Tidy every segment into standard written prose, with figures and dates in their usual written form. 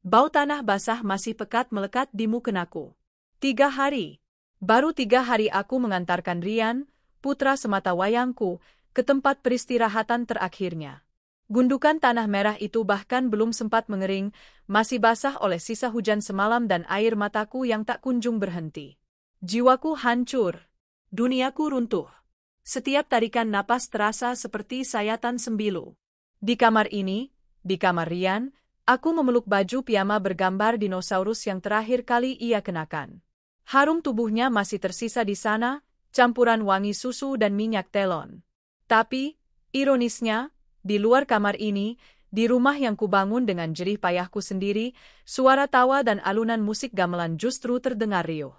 Bau tanah basah masih pekat melekat di mukenaku. 3 hari. Baru 3 hari aku mengantarkan Rian, putra sematawayangku, ke tempat peristirahatan terakhirnya. Gundukan tanah merah itu bahkan belum sempat mengering, masih basah oleh sisa hujan semalam dan air mataku yang tak kunjung berhenti. Jiwaku hancur. Duniaku runtuh. Setiap tarikan napas terasa seperti sayatan sembilu. Di kamar ini, di kamar Rian, aku memeluk baju piyama bergambar dinosaurus yang terakhir kali ia kenakan. Harum tubuhnya masih tersisa di sana, campuran wangi susu dan minyak telon. Tapi, ironisnya, di luar kamar ini, di rumah yang kubangun dengan jerih payahku sendiri, suara tawa dan alunan musik gamelan justru terdengar riuh.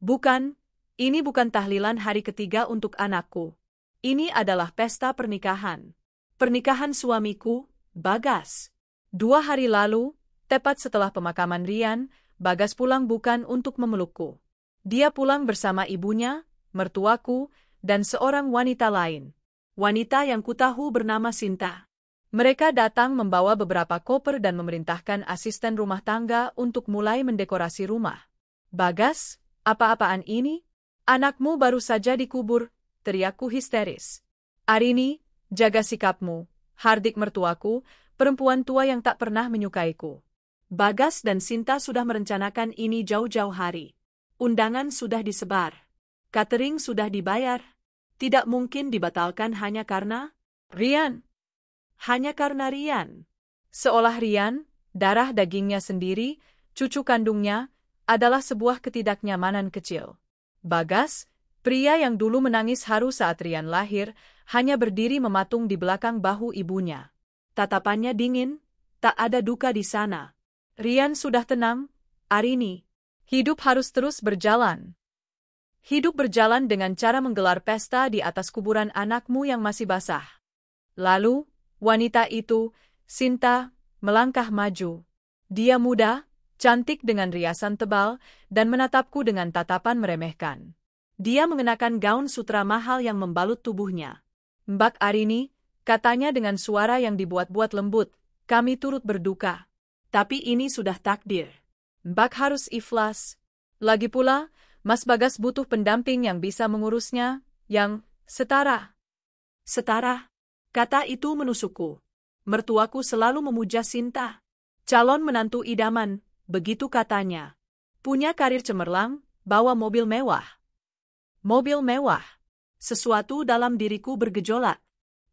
Bukan, ini bukan tahlilan hari ketiga untuk anakku. Ini adalah pesta pernikahan. Pernikahan suamiku, Bagas. 2 hari lalu, tepat setelah pemakaman Rian, Bagas pulang bukan untuk memelukku. Dia pulang bersama ibunya, mertuaku, dan seorang wanita lain. Wanita yang kutahu bernama Sinta. Mereka datang membawa beberapa koper dan memerintahkan asisten rumah tangga untuk mulai mendekorasi rumah. Bagas, apa-apaan ini? Anakmu baru saja dikubur, teriakku histeris. Arini, jaga sikapmu, hardik mertuaku, perempuan tua yang tak pernah menyukaiku. Bagas dan Sinta sudah merencanakan ini jauh-jauh hari. Undangan sudah disebar. Catering sudah dibayar. Tidak mungkin dibatalkan hanya karena Rian. Hanya karena Rian. Seolah Rian, darah dagingnya sendiri, cucu kandungnya, adalah sebuah ketidaknyamanan kecil. Bagas, pria yang dulu menangis haru saat Rian lahir, hanya berdiri mematung di belakang bahu ibunya. Tatapannya dingin, tak ada duka di sana. Rian sudah tenang, Arini. Hidup harus terus berjalan. Hidup berjalan dengan cara menggelar pesta di atas kuburan anakmu yang masih basah. Lalu, wanita itu, Sinta, melangkah maju. Dia muda, cantik dengan riasan tebal, dan menatapku dengan tatapan meremehkan. Dia mengenakan gaun sutra mahal yang membalut tubuhnya. Mbak Arini, katanya dengan suara yang dibuat-buat lembut, kami turut berduka. Tapi ini sudah takdir. Mbak harus ikhlas. Lagi pula, Mas Bagas butuh pendamping yang bisa mengurusnya, yang setara. Setara? Kata itu menusukku. Mertuaku selalu memuja Sinta. Calon menantu idaman. Begitu katanya. Punya karir cemerlang, bawa mobil mewah. Mobil mewah. Sesuatu dalam diriku bergejolak.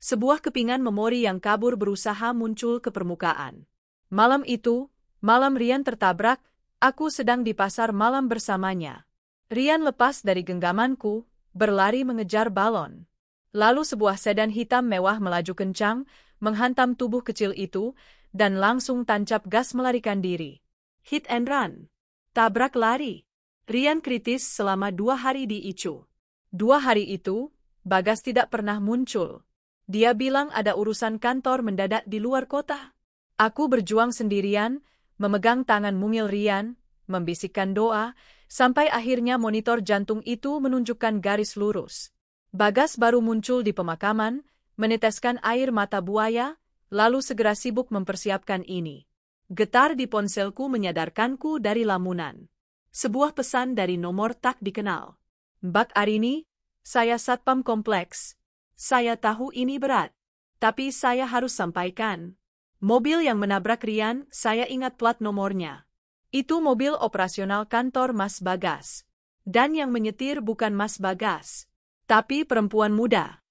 Sebuah kepingan memori yang kabur berusaha muncul ke permukaan. Malam itu, malam Rian tertabrak, aku sedang di pasar malam bersamanya. Rian lepas dari genggamanku, berlari mengejar balon. Lalu sebuah sedan hitam mewah melaju kencang, menghantam tubuh kecil itu, dan langsung tancap gas melarikan diri. Hit and run. Tabrak lari. Rian kritis selama 2 hari di ICU. 2 hari itu, Bagas tidak pernah muncul. Dia bilang ada urusan kantor mendadak di luar kota. Aku berjuang sendirian, memegang tangan mungil Rian, membisikkan doa, sampai akhirnya monitor jantung itu menunjukkan garis lurus. Bagas baru muncul di pemakaman, meneteskan air mata buaya, lalu segera sibuk mempersiapkan ini. Getar di ponselku menyadarkanku dari lamunan. Sebuah pesan dari nomor tak dikenal. Mbak Arini, saya satpam kompleks. Saya tahu ini berat. Tapi saya harus sampaikan. Mobil yang menabrak Rian, saya ingat plat nomornya. Itu mobil operasional kantor Mas Bagas. Dan yang menyetir bukan Mas Bagas, tapi perempuan muda.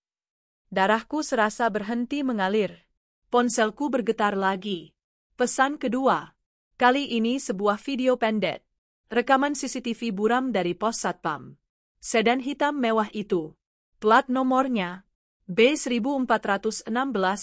Darahku serasa berhenti mengalir. Ponselku bergetar lagi. Pesan kedua. Kali ini sebuah video pendek. Rekaman CCTV buram dari pos satpam. Sedan hitam mewah itu. Plat nomornya B1416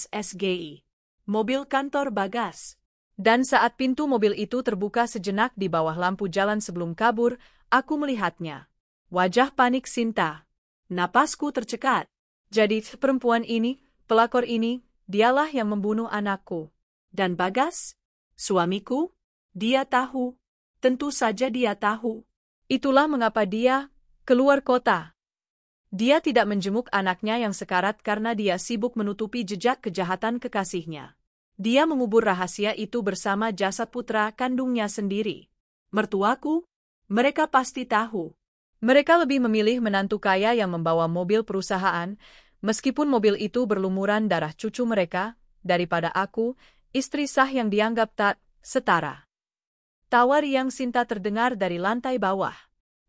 SGI. Mobil kantor Bagas. Dan saat pintu mobil itu terbuka sejenak di bawah lampu jalan sebelum kabur, aku melihatnya. Wajah panik Sinta. Napasku tercekat. Jadi perempuan ini, pelakor ini, dialah yang membunuh anakku. Dan Bagas? Suamiku? Dia tahu. Tentu saja dia tahu. Itulah mengapa dia keluar kota. Dia tidak menjenguk anaknya yang sekarat karena dia sibuk menutupi jejak kejahatan kekasihnya. Dia mengubur rahasia itu bersama jasad putra kandungnya sendiri. Mertuaku? Mereka pasti tahu. Mereka lebih memilih menantu kaya yang membawa mobil perusahaan, meskipun mobil itu berlumuran darah cucu mereka, daripada aku, istri sah yang dianggap tak setara. Tawa riang Sinta terdengar dari lantai bawah.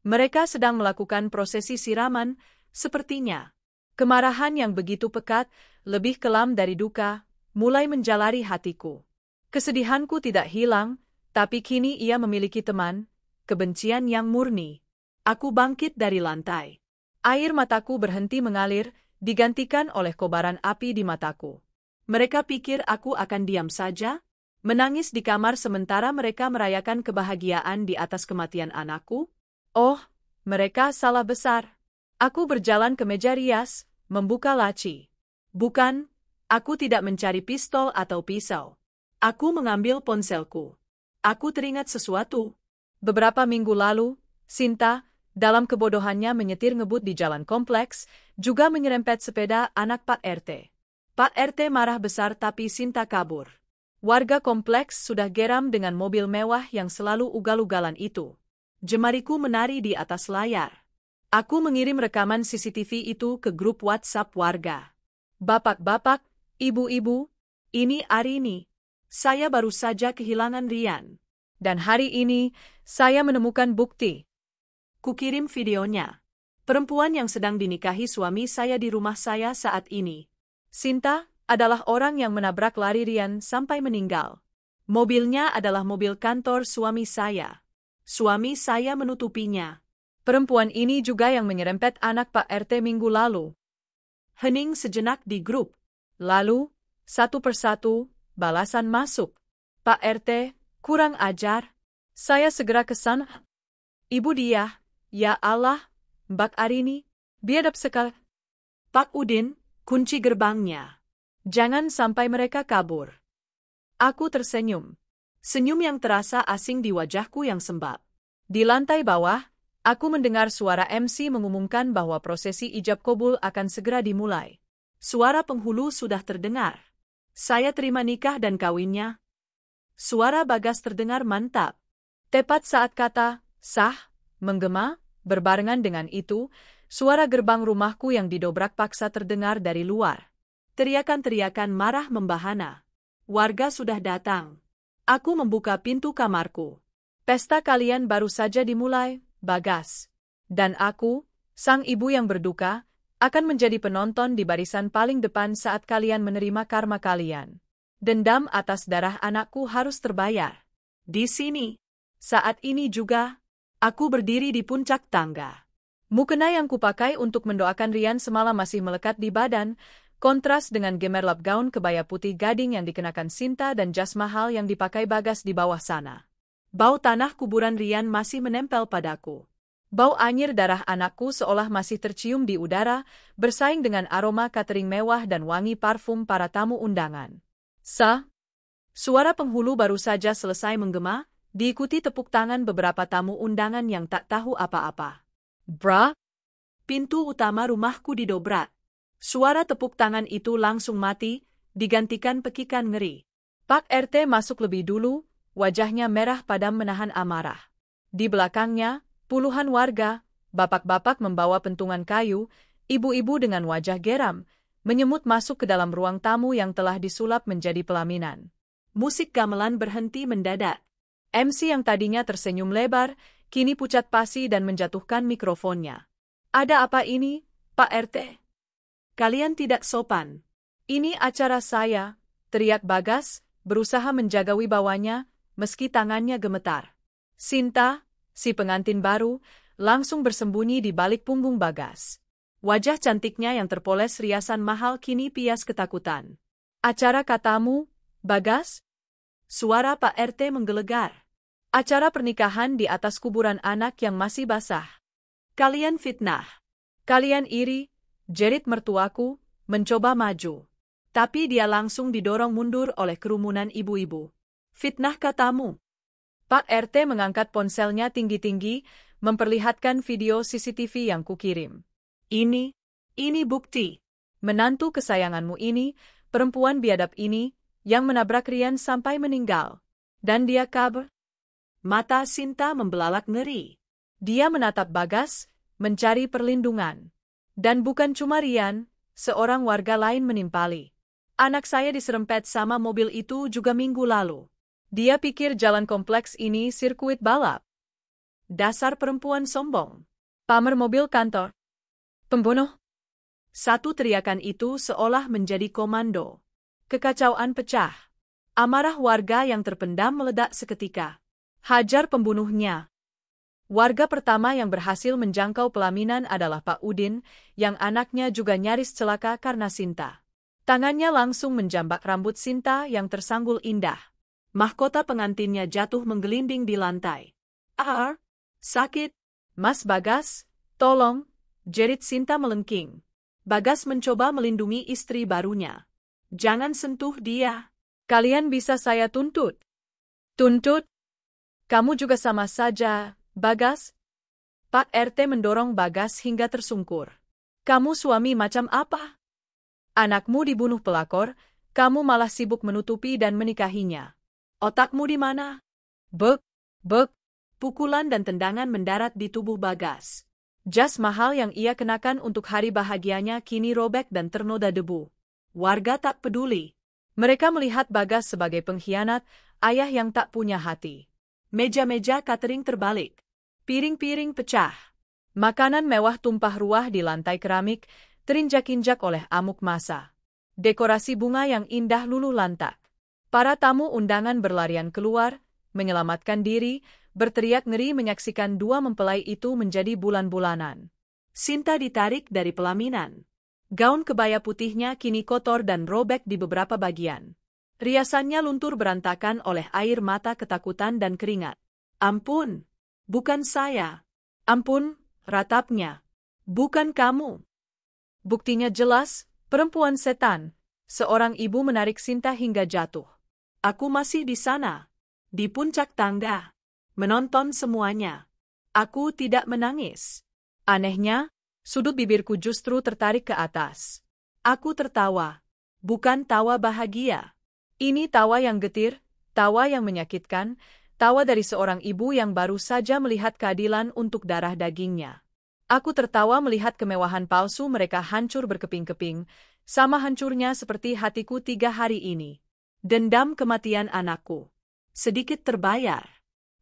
Mereka sedang melakukan prosesi siraman, sepertinya. Kemarahan yang begitu pekat, lebih kelam dari duka, mulai menjalari hatiku. Kesedihanku tidak hilang, tapi kini ia memiliki teman, kebencian yang murni. Aku bangkit dari lantai. Air mataku berhenti mengalir, digantikan oleh kobaran api di mataku. Mereka pikir aku akan diam saja, menangis di kamar sementara mereka merayakan kebahagiaan di atas kematian anakku? Oh, mereka salah besar. Aku berjalan ke meja rias, membuka laci. Bukan, aku tidak mencari pistol atau pisau. Aku mengambil ponselku. Aku teringat sesuatu. Beberapa minggu lalu, Sinta, dalam kebodohannya menyetir ngebut di jalan kompleks, juga menyerempet sepeda anak Pak RT. Pak RT marah besar tapi Sinta kabur. Warga kompleks sudah geram dengan mobil mewah yang selalu ugal-ugalan itu. Jemariku menari di atas layar. Aku mengirim rekaman CCTV itu ke grup WhatsApp warga. Bapak-bapak, ibu-ibu, ini Arini. Saya baru saja kehilangan Rian. Dan hari ini, saya menemukan bukti. Kukirim videonya. Perempuan yang sedang dinikahi suami saya di rumah saya saat ini. Sinta adalah orang yang menabrak lari Rian sampai meninggal. Mobilnya adalah mobil kantor suami saya. Suami saya menutupinya. Perempuan ini juga yang menyerempet anak Pak RT minggu lalu. Hening sejenak di grup. Lalu, satu persatu, balasan masuk. Pak RT, kurang ajar. Saya segera ke sana. Ibu dia. Ya Allah, Mbak Arini, biadab sekali. Pak Udin, kunci gerbangnya. Jangan sampai mereka kabur. Aku tersenyum. Senyum yang terasa asing di wajahku yang sembab. Di lantai bawah, aku mendengar suara MC mengumumkan bahwa prosesi ijab kabul akan segera dimulai. Suara penghulu sudah terdengar. Saya terima nikah dan kawinnya. Suara Bagas terdengar mantap. Tepat saat kata, sah, menggema, berbarengan dengan itu, suara gerbang rumahku yang didobrak paksa terdengar dari luar. Teriakan-teriakan marah membahana. Warga sudah datang. Aku membuka pintu kamarku. Pesta kalian baru saja dimulai, Bagas. Dan aku, sang ibu yang berduka, akan menjadi penonton di barisan paling depan saat kalian menerima karma kalian. Dendam atas darah anakku harus terbayar. Di sini, saat ini juga, aku berdiri di puncak tangga. Mukena yang kupakai untuk mendoakan Rian semalam masih melekat di badan, kontras dengan gemerlap gaun kebaya putih gading yang dikenakan Sinta dan jas mahal yang dipakai Bagas di bawah sana. Bau tanah kuburan Rian masih menempel padaku. Bau anyir darah anakku seolah masih tercium di udara, bersaing dengan aroma catering mewah dan wangi parfum para tamu undangan. Suara penghulu baru saja selesai menggema, diikuti tepuk tangan beberapa tamu undangan yang tak tahu apa-apa. Bra! Pintu utama rumahku didobrak. Suara tepuk tangan itu langsung mati, digantikan pekikan ngeri. Pak RT masuk lebih dulu, wajahnya merah padam menahan amarah. Di belakangnya, puluhan warga, bapak-bapak membawa pentungan kayu, ibu-ibu dengan wajah geram, menyemut masuk ke dalam ruang tamu yang telah disulap menjadi pelaminan. Musik gamelan berhenti mendadak. MC yang tadinya tersenyum lebar, kini pucat pasi dan menjatuhkan mikrofonnya. Ada apa ini, Pak RT? Kalian tidak sopan. Ini acara saya, teriak Bagas, berusaha menjaga wibawanya, meski tangannya gemetar. Sinta, si pengantin baru, langsung bersembunyi di balik punggung Bagas. Wajah cantiknya yang terpoles riasan mahal kini pias ketakutan. Acara katamu, Bagas? Suara Pak RT menggelegar. Acara pernikahan di atas kuburan anak yang masih basah. Kalian fitnah. Kalian iri, jerit mertuaku, mencoba maju. Tapi dia langsung didorong mundur oleh kerumunan ibu-ibu. Fitnah katamu. Pak RT mengangkat ponselnya tinggi-tinggi, memperlihatkan video CCTV yang kukirim. Ini bukti. Menantu kesayanganmu ini, perempuan biadab ini, yang menabrak Rian sampai meninggal. Dan dia kabur. Mata Sinta membelalak ngeri. Dia menatap Bagas, mencari perlindungan. Dan bukan cuma Rian, seorang warga lain menimpali. Anak saya diserempet sama mobil itu juga minggu lalu. Dia pikir jalan kompleks ini sirkuit balap. Dasar perempuan sombong. Pamer mobil kantor. Pembunuh. Satu teriakan itu seolah menjadi komando. Kekacauan pecah. Amarah warga yang terpendam meledak seketika. Hajar pembunuhnya. Warga pertama yang berhasil menjangkau pelaminan adalah Pak Udin, yang anaknya juga nyaris celaka karena Sinta. Tangannya langsung menjambak rambut Sinta yang tersanggul indah. Mahkota pengantinnya jatuh menggelinding di lantai. Sakit. Mas Bagas, tolong, jerit Sinta melengking. Bagas mencoba melindungi istri barunya. Jangan sentuh dia. Kalian bisa saya tuntut. Tuntut? Kamu juga sama saja, Bagas. Pak RT mendorong Bagas hingga tersungkur. Kamu suami macam apa? Anakmu dibunuh pelakor, kamu malah sibuk menutupi dan menikahinya. Otakmu di mana? Bek. Pukulan dan tendangan mendarat di tubuh Bagas. Jas mahal yang ia kenakan untuk hari bahagianya kini robek dan ternoda debu. Warga tak peduli. Mereka melihat Bagas sebagai pengkhianat, ayah yang tak punya hati. Meja-meja catering terbalik. Piring-piring pecah. Makanan mewah tumpah ruah di lantai keramik, terinjak-injak oleh amuk massa. Dekorasi bunga yang indah luluh lantak. Para tamu undangan berlarian keluar, menyelamatkan diri, berteriak ngeri menyaksikan dua mempelai itu menjadi bulan-bulanan. Sinta ditarik dari pelaminan. Gaun kebaya putihnya kini kotor dan robek di beberapa bagian. Riasannya luntur berantakan oleh air mata ketakutan dan keringat. Ampun, bukan saya. Ampun, ratapnya. Bukan kamu. Buktinya jelas, perempuan setan. Seorang ibu menarik Sinta hingga jatuh. Aku masih di sana. Di puncak tangga. Menonton semuanya. Aku tidak menangis. Anehnya, sudut bibirku justru tertarik ke atas. Aku tertawa. Bukan tawa bahagia. Ini tawa yang getir, tawa yang menyakitkan, tawa dari seorang ibu yang baru saja melihat keadilan untuk darah dagingnya. Aku tertawa melihat kemewahan palsu mereka hancur berkeping-keping, sama hancurnya seperti hatiku 3 hari ini. Dendam kematian anakku. Sedikit terbayar.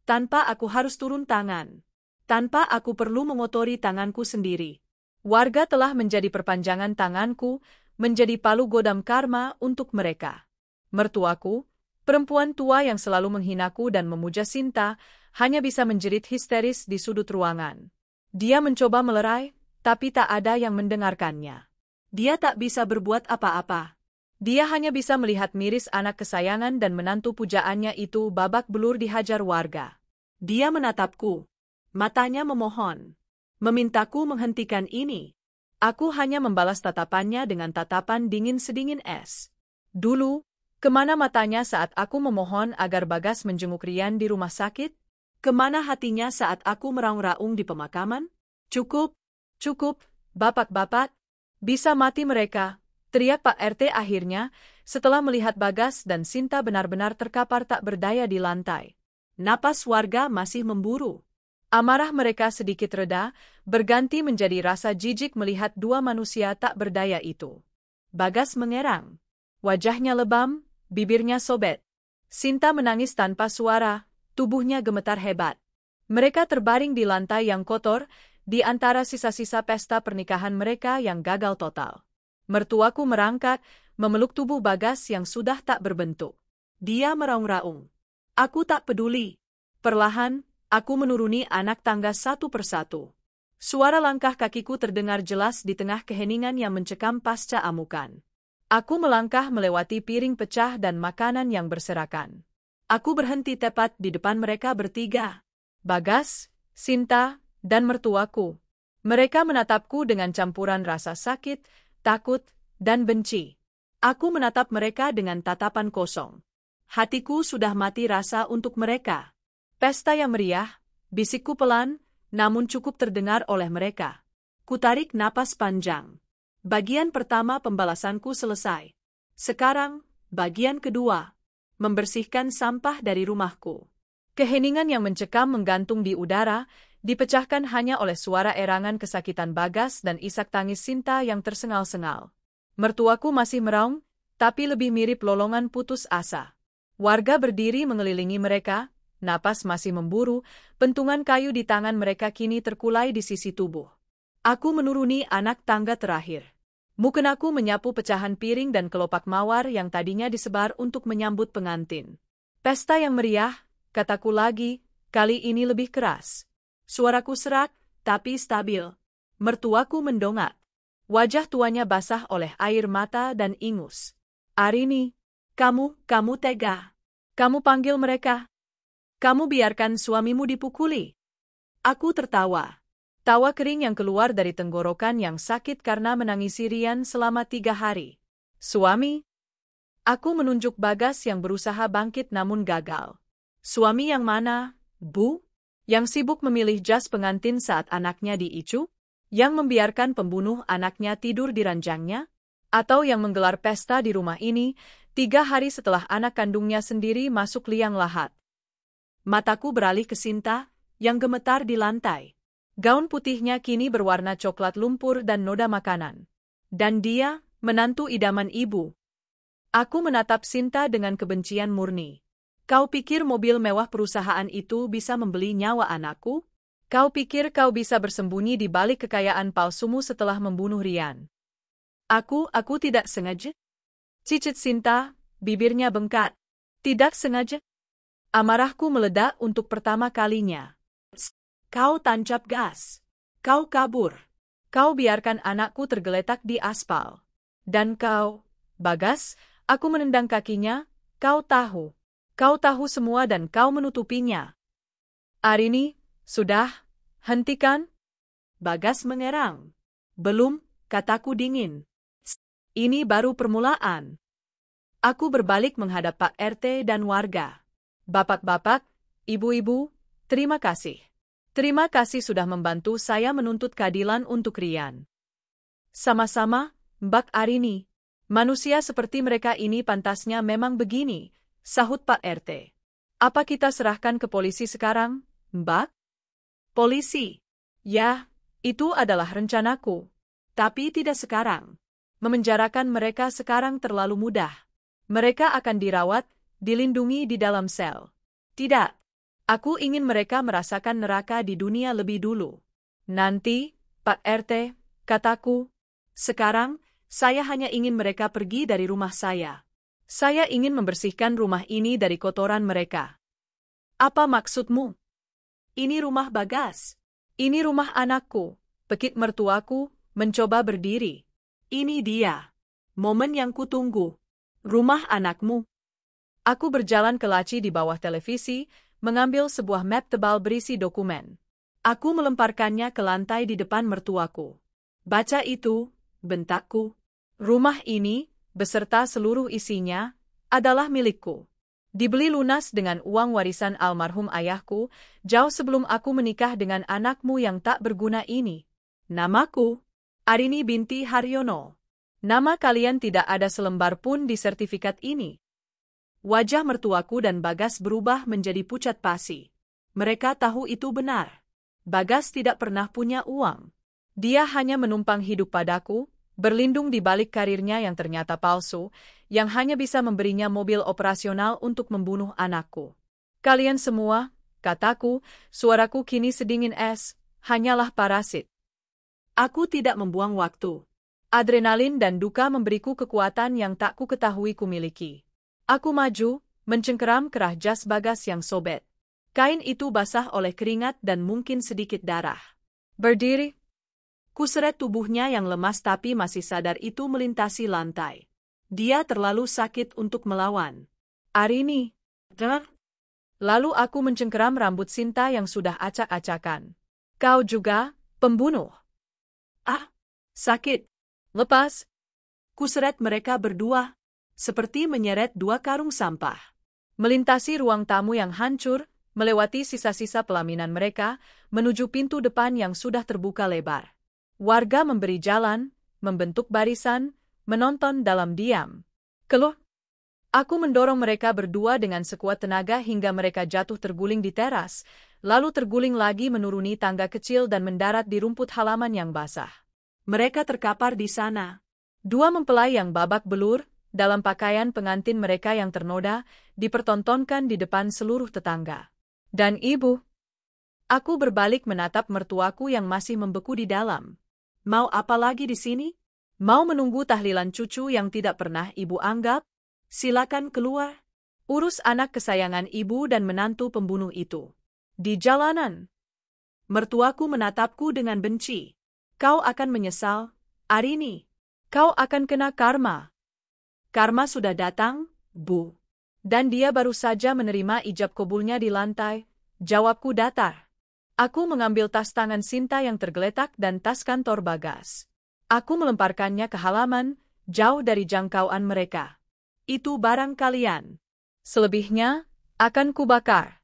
Tanpa aku harus turun tangan. Tanpa aku perlu mengotori tanganku sendiri. Warga telah menjadi perpanjangan tanganku, menjadi palu godam karma untuk mereka. Mertuaku, perempuan tua yang selalu menghinaku dan memuja Sinta, hanya bisa menjerit histeris di sudut ruangan. Dia mencoba melerai, tapi tak ada yang mendengarkannya. Dia tak bisa berbuat apa-apa. Dia hanya bisa melihat miris anak kesayangan dan menantu pujaannya itu babak belur dihajar warga. Dia menatapku. Matanya memohon. Memintaku menghentikan ini. Aku hanya membalas tatapannya dengan tatapan dingin sedingin es. Dulu, kemana matanya saat aku memohon agar Bagas menjenguk Rian di rumah sakit? Kemana hatinya saat aku meraung-raung di pemakaman? Cukup, bapak-bapak. Bisa mati mereka, teriak Pak RT akhirnya, setelah melihat Bagas dan Sinta benar-benar terkapar tak berdaya di lantai. Napas warga masih memburu. Amarah mereka sedikit reda, berganti menjadi rasa jijik melihat dua manusia tak berdaya itu. Bagas mengerang. Wajahnya lebam, bibirnya sobet. Sinta menangis tanpa suara, tubuhnya gemetar hebat. Mereka terbaring di lantai yang kotor, di antara sisa-sisa pesta pernikahan mereka yang gagal total. Mertuaku merangkak, memeluk tubuh Bagas yang sudah tak berbentuk. Dia meraung-raung. Aku tak peduli. Perlahan, aku menuruni anak tangga satu persatu. Suara langkah kakiku terdengar jelas di tengah keheningan yang mencekam pasca amukan. Aku melangkah melewati piring pecah dan makanan yang berserakan. Aku berhenti tepat di depan mereka bertiga. Bagas, Sinta, dan mertuaku. Mereka menatapku dengan campuran rasa sakit, takut, dan benci. Aku menatap mereka dengan tatapan kosong. Hatiku sudah mati rasa untuk mereka. Pesta yang meriah, bisikku pelan, namun cukup terdengar oleh mereka. Kutarik napas panjang. Bagian pertama pembalasanku selesai. Sekarang, Bagian kedua. Membersihkan sampah dari rumahku. Keheningan yang mencekam menggantung di udara, dipecahkan hanya oleh suara erangan kesakitan Bagas dan isak tangis Sinta yang tersengal-sengal. Mertuaku masih meraung, tapi lebih mirip lolongan putus asa. Warga berdiri mengelilingi mereka, napas masih memburu, pentungan kayu di tangan mereka kini terkulai di sisi tubuh. Aku menuruni anak tangga terakhir. Mukenaku menyapu pecahan piring dan kelopak mawar yang tadinya disebar untuk menyambut pengantin. Pesta yang meriah, kataku lagi, kali ini lebih keras. Suaraku serak, tapi stabil. Mertuaku mendongak. Wajah tuanya basah oleh air mata dan ingus. Arini, kamu tega. Kamu panggil mereka. Kamu biarkan suamimu dipukuli. Aku tertawa. Tawa kering yang keluar dari tenggorokan yang sakit karena menangisi Rian selama 3 hari. Suami? Aku menunjuk Bagas yang berusaha bangkit namun gagal. Suami yang mana, Bu? Yang sibuk memilih jas pengantin saat anaknya diicu? Yang membiarkan pembunuh anaknya tidur di ranjangnya? Atau yang menggelar pesta di rumah ini 3 hari setelah anak kandungnya sendiri masuk liang lahat? Mataku beralih ke Sinta, yang gemetar di lantai. Gaun putihnya kini berwarna coklat lumpur dan noda makanan. Dan dia, menantu idaman ibu. Aku menatap Sinta dengan kebencian murni. Kau pikir mobil mewah perusahaan itu bisa membeli nyawa anakku? Kau pikir kau bisa bersembunyi di balik kekayaan palsumu setelah membunuh Rian? Aku tidak sengaja. Cicit Sinta, bibirnya bengkak. Tidak sengaja. Amarahku meledak untuk pertama kalinya. Kau tancap gas. Kau kabur. Kau biarkan anakku tergeletak di aspal. Dan kau, Bagas, aku menendang kakinya, kau tahu. Kau tahu semua dan kau menutupinya. Arini, sudah, hentikan. Bagas mengerang. Belum, kataku dingin. Ini baru permulaan. Aku berbalik menghadap Pak RT dan warga. Bapak-bapak, ibu-ibu, terima kasih. Terima kasih sudah membantu saya menuntut keadilan untuk Rian. Sama-sama, Mbak Arini. Manusia seperti mereka ini pantasnya memang begini, sahut Pak RT. Apa kita serahkan ke polisi sekarang, Mbak? Polisi? Ya, itu adalah rencanaku. Tapi tidak sekarang. Memenjarakan mereka sekarang terlalu mudah. Mereka akan dirawat, dilindungi di dalam sel. Tidak. Aku ingin mereka merasakan neraka di dunia lebih dulu. Nanti, Pak RT, kataku, sekarang, saya hanya ingin mereka pergi dari rumah saya. Saya ingin membersihkan rumah ini dari kotoran mereka. Apa maksudmu? Ini rumah Bagas. Ini rumah anakku. Pekik mertuaku, mencoba berdiri. Ini dia. Momen yang kutunggu. Rumah anakmu. Aku berjalan ke laci di bawah televisi, mengambil sebuah map tebal berisi dokumen. Aku melemparkannya ke lantai di depan mertuaku. Baca itu, bentakku. Rumah ini, beserta seluruh isinya, adalah milikku. Dibeli lunas dengan uang warisan almarhum ayahku, jauh sebelum aku menikah dengan anakmu yang tak berguna ini. Namaku, Arini binti Haryono. Nama kalian tidak ada selembar pun di sertifikat ini. Wajah mertuaku dan Bagas berubah menjadi pucat pasi. Mereka tahu itu benar. Bagas tidak pernah punya uang. Dia hanya menumpang hidup padaku, berlindung di balik karirnya yang ternyata palsu, yang hanya bisa memberinya mobil operasional untuk membunuh anakku. Kalian semua, kataku, suaraku kini sedingin es, hanyalah parasit. Aku tidak membuang waktu. Adrenalin dan duka memberiku kekuatan yang tak ku ketahui kumiliki. Aku maju, mencengkeram kerah jas Bagas yang sobek. Kain itu basah oleh keringat dan mungkin sedikit darah. Berdiri. Kuseret tubuhnya yang lemas tapi masih sadar itu melintasi lantai. Dia terlalu sakit untuk melawan. Arini. Lalu aku mencengkeram rambut Sinta yang sudah acak-acakan. Kau juga, pembunuh. Ah, sakit. Lepas. Kuseret mereka berdua. Seperti menyeret 2 karung sampah. Melintasi ruang tamu yang hancur, melewati sisa-sisa pelaminan mereka, menuju pintu depan yang sudah terbuka lebar. Warga memberi jalan, membentuk barisan, menonton dalam diam. Keluh. Aku mendorong mereka berdua dengan sekuat tenaga hingga mereka jatuh terguling di teras, lalu terguling lagi menuruni tangga kecil dan mendarat di rumput halaman yang basah. Mereka terkapar di sana. Dua mempelai yang babak belur, dalam pakaian pengantin mereka yang ternoda, dipertontonkan di depan seluruh tetangga. Dan ibu? Aku berbalik menatap mertuaku yang masih membeku di dalam. Mau apa lagi di sini? Mau menunggu tahlilan cucu yang tidak pernah ibu anggap? Silakan keluar. Urus anak kesayangan ibu dan menantu pembunuh itu. Di jalanan. Mertuaku menatapku dengan benci. Kau akan menyesal, Arini. Kau akan kena karma. Karma sudah datang, Bu. Dan dia baru saja menerima ijab kabulnya di lantai. Jawabku datar. Aku mengambil tas tangan Sinta yang tergeletak dan tas kantor Bagas. Aku melemparkannya ke halaman, jauh dari jangkauan mereka. Itu barang kalian. Selebihnya, akan kubakar.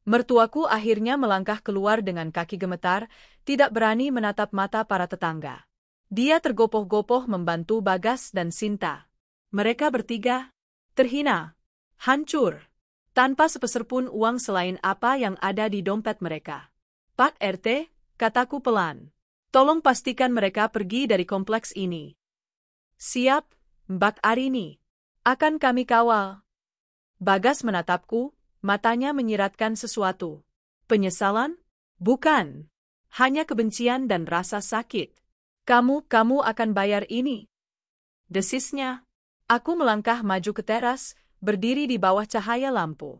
Mertuaku akhirnya melangkah keluar dengan kaki gemetar, tidak berani menatap mata para tetangga. Dia tergopoh-gopoh membantu Bagas dan Sinta. Mereka bertiga, terhina, hancur, tanpa sepeser pun uang selain apa yang ada di dompet mereka. Pak RT, kataku pelan. Tolong pastikan mereka pergi dari kompleks ini. Siap, Mbak Arini. Akan kami kawal. Bagas menatapku, matanya menyiratkan sesuatu. Penyesalan? Bukan. Hanya kebencian dan rasa sakit. Kamu akan bayar ini. Desisnya. Aku melangkah maju ke teras, berdiri di bawah cahaya lampu.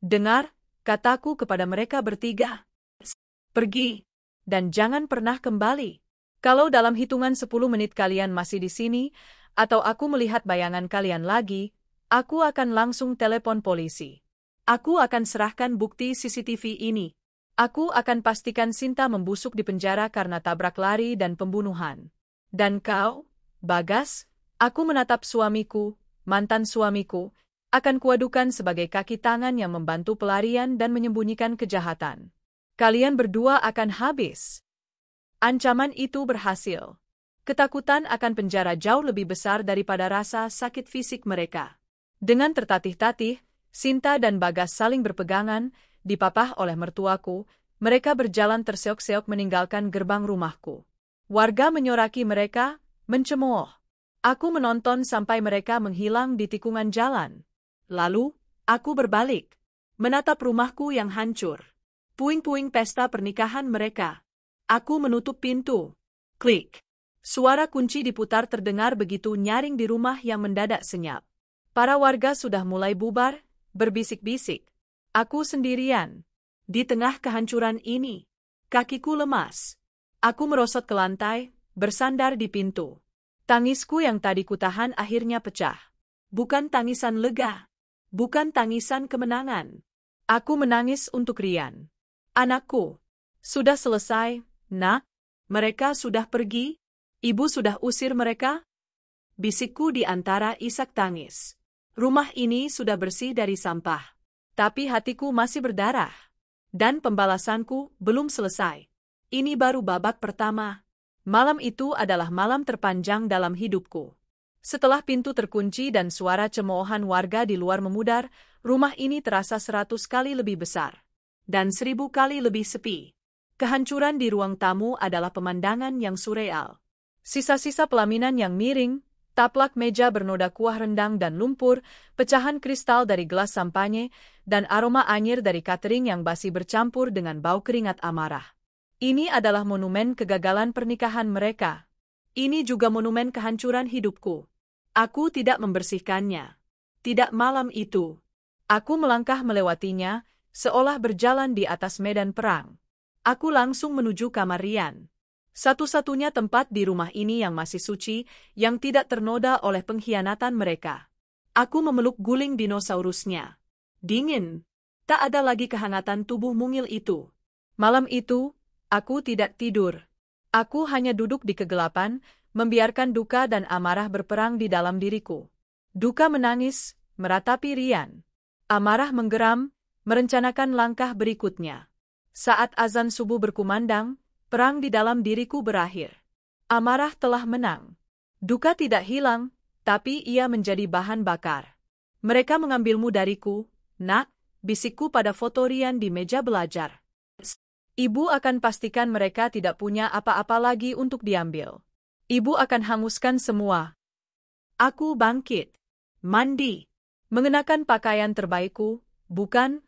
Dengar, kataku kepada mereka bertiga. Pergi. Dan jangan pernah kembali. Kalau dalam hitungan 10 menit kalian masih di sini, atau aku melihat bayangan kalian lagi, aku akan langsung telepon polisi. Aku akan serahkan bukti CCTV ini. Aku akan pastikan Sinta membusuk di penjara karena tabrak lari dan pembunuhan. Dan kau, Bagas, aku menatap suamiku, mantan suamiku, akan kuadukan sebagai kaki tangan yang membantu pelarian dan menyembunyikan kejahatan. Kalian berdua akan habis. Ancaman itu berhasil. Ketakutan akan penjara jauh lebih besar daripada rasa sakit fisik mereka. Dengan tertatih-tatih, Sinta dan Bagas saling berpegangan, dipapah oleh mertuaku, mereka berjalan terseok-seok meninggalkan gerbang rumahku. Warga menyoraki mereka, mencemooh. Aku menonton sampai mereka menghilang di tikungan jalan. Lalu, aku berbalik, menatap rumahku yang hancur. Puing-puing pesta pernikahan mereka. Aku menutup pintu. Klik. Suara kunci diputar terdengar begitu nyaring di rumah yang mendadak senyap. Para warga sudah mulai bubar, berbisik-bisik. Aku sendirian. Di tengah kehancuran ini, kakiku lemas. Aku merosot ke lantai, bersandar di pintu. Tangisku yang tadi kutahan akhirnya pecah. Bukan tangisan lega. Bukan tangisan kemenangan. Aku menangis untuk Rian. Anakku. Sudah selesai, Nak. Mereka sudah pergi. Ibu sudah usir mereka? Bisikku di antara isak tangis. Rumah ini sudah bersih dari sampah. Tapi hatiku masih berdarah. Dan pembalasanku belum selesai. Ini baru babak pertama. Malam itu adalah malam terpanjang dalam hidupku. Setelah pintu terkunci dan suara cemoohan warga di luar memudar, rumah ini terasa 100 kali lebih besar. Dan 1000 kali lebih sepi. Kehancuran di ruang tamu adalah pemandangan yang surreal. Sisa-sisa pelaminan yang miring, taplak meja bernoda kuah rendang dan lumpur, pecahan kristal dari gelas sampanye, dan aroma anyir dari catering yang basi bercampur dengan bau keringat amarah. Ini adalah monumen kegagalan pernikahan mereka. Ini juga monumen kehancuran hidupku. Aku tidak membersihkannya. Tidak malam itu. Aku melangkah melewatinya, seolah berjalan di atas medan perang. Aku langsung menuju kamar Rian. Satu-satunya tempat di rumah ini yang masih suci, yang tidak ternoda oleh pengkhianatan mereka. Aku memeluk guling dinosaurusnya. Dingin. Tak ada lagi kehangatan tubuh mungil itu. Malam itu, aku tidak tidur. Aku hanya duduk di kegelapan, membiarkan duka dan amarah berperang di dalam diriku. Duka menangis, meratapi Rian. Amarah menggeram, merencanakan langkah berikutnya. Saat azan subuh berkumandang, perang di dalam diriku berakhir. Amarah telah menang. Duka tidak hilang, tapi ia menjadi bahan bakar. Mereka mengambilmu dariku, nak, bisikku pada foto Rian di meja belajar. Ibu akan pastikan mereka tidak punya apa-apa lagi untuk diambil. Ibu akan hanguskan semua. Aku bangkit. Mandi. Mengenakan pakaian terbaikku, bukan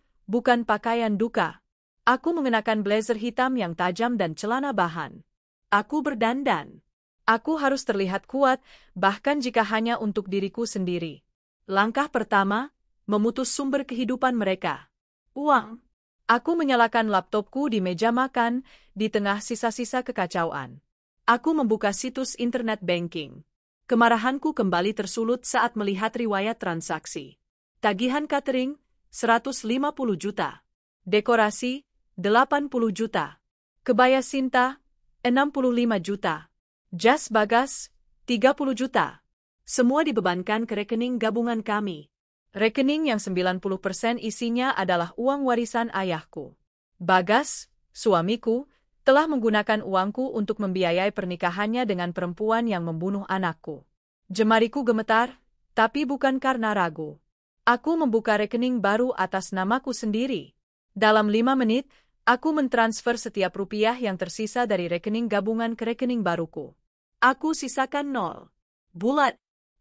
pakaian duka. Aku mengenakan blazer hitam yang tajam dan celana bahan. Aku berdandan. Aku harus terlihat kuat, bahkan jika hanya untuk diriku sendiri. Langkah pertama, memutus sumber kehidupan mereka. Uang. Aku menyalakan laptopku di meja makan, di tengah sisa-sisa kekacauan. Aku membuka situs internet banking. Kemarahanku kembali tersulut saat melihat riwayat transaksi. Tagihan catering, 150 juta. Dekorasi, 80 juta. Kebaya Sinta, 65 juta. Jas Bagas, 30 juta. Semua dibebankan ke rekening gabungan kami. Rekening yang 90% isinya adalah uang warisan ayahku. Bagas, suamiku, telah menggunakan uangku untuk membiayai pernikahannya dengan perempuan yang membunuh anakku. Jemariku gemetar, tapi bukan karena ragu. Aku membuka rekening baru atas namaku sendiri. Dalam 5 menit, aku mentransfer setiap rupiah yang tersisa dari rekening gabungan ke rekening baruku. Aku sisakan 0. Bulat.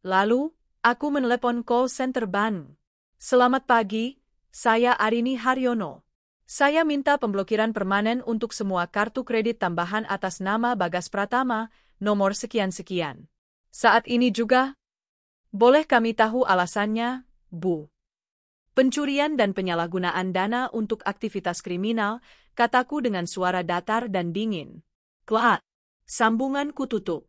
Lalu, aku menelepon call center bank. Selamat pagi, saya Arini Haryono. Saya minta pemblokiran permanen untuk semua kartu kredit tambahan atas nama Bagas Pratama, nomor sekian-sekian. Saat ini juga, boleh kami tahu alasannya, Bu? Pencurian dan penyalahgunaan dana untuk aktivitas kriminal, kataku dengan suara datar dan dingin. Klaat. Sambunganku tutup.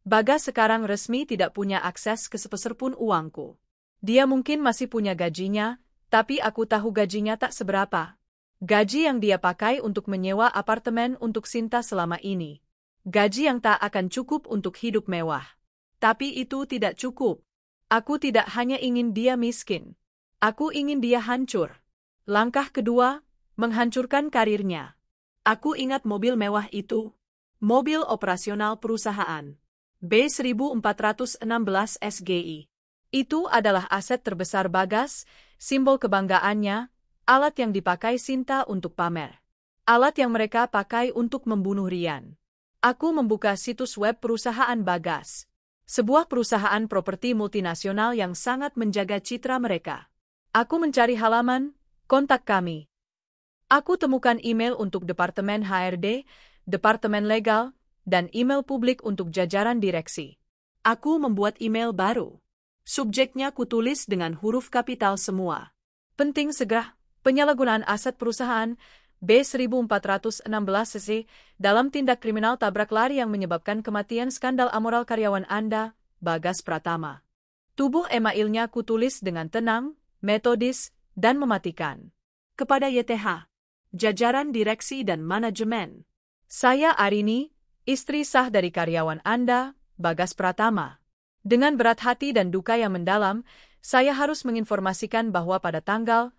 Bagas sekarang resmi tidak punya akses ke sepeser pun uangku. Dia mungkin masih punya gajinya, tapi aku tahu gajinya tak seberapa. Gaji yang dia pakai untuk menyewa apartemen untuk Sinta selama ini. Gaji yang tak akan cukup untuk hidup mewah. Tapi itu tidak cukup. Aku tidak hanya ingin dia miskin. Aku ingin dia hancur. Langkah kedua, menghancurkan karirnya. Aku ingat mobil mewah itu. Mobil operasional perusahaan. B1416 SGI. Itu adalah aset terbesar Bagas, simbol kebanggaannya, alat yang dipakai Sinta untuk pamer. Alat yang mereka pakai untuk membunuh Rian. Aku membuka situs web perusahaan Bagas. Sebuah perusahaan properti multinasional yang sangat menjaga citra mereka. Aku mencari halaman, kontak kami. Aku temukan email untuk Departemen HRD, Departemen Legal, dan email publik untuk jajaran direksi. Aku membuat email baru. Subjeknya kutulis dengan huruf kapital semua. Penting segera, penyalahgunaan aset perusahaan B1416 CC dalam tindak kriminal tabrak lari yang menyebabkan kematian skandal amoral karyawan Anda, Bagas Pratama. Tubuh emailnya kutulis dengan tenang, metodis, dan mematikan. Kepada YTH, jajaran direksi dan manajemen. Saya Arini, istri sah dari karyawan Anda, Bagas Pratama. Dengan berat hati dan duka yang mendalam, saya harus menginformasikan bahwa pada tanggal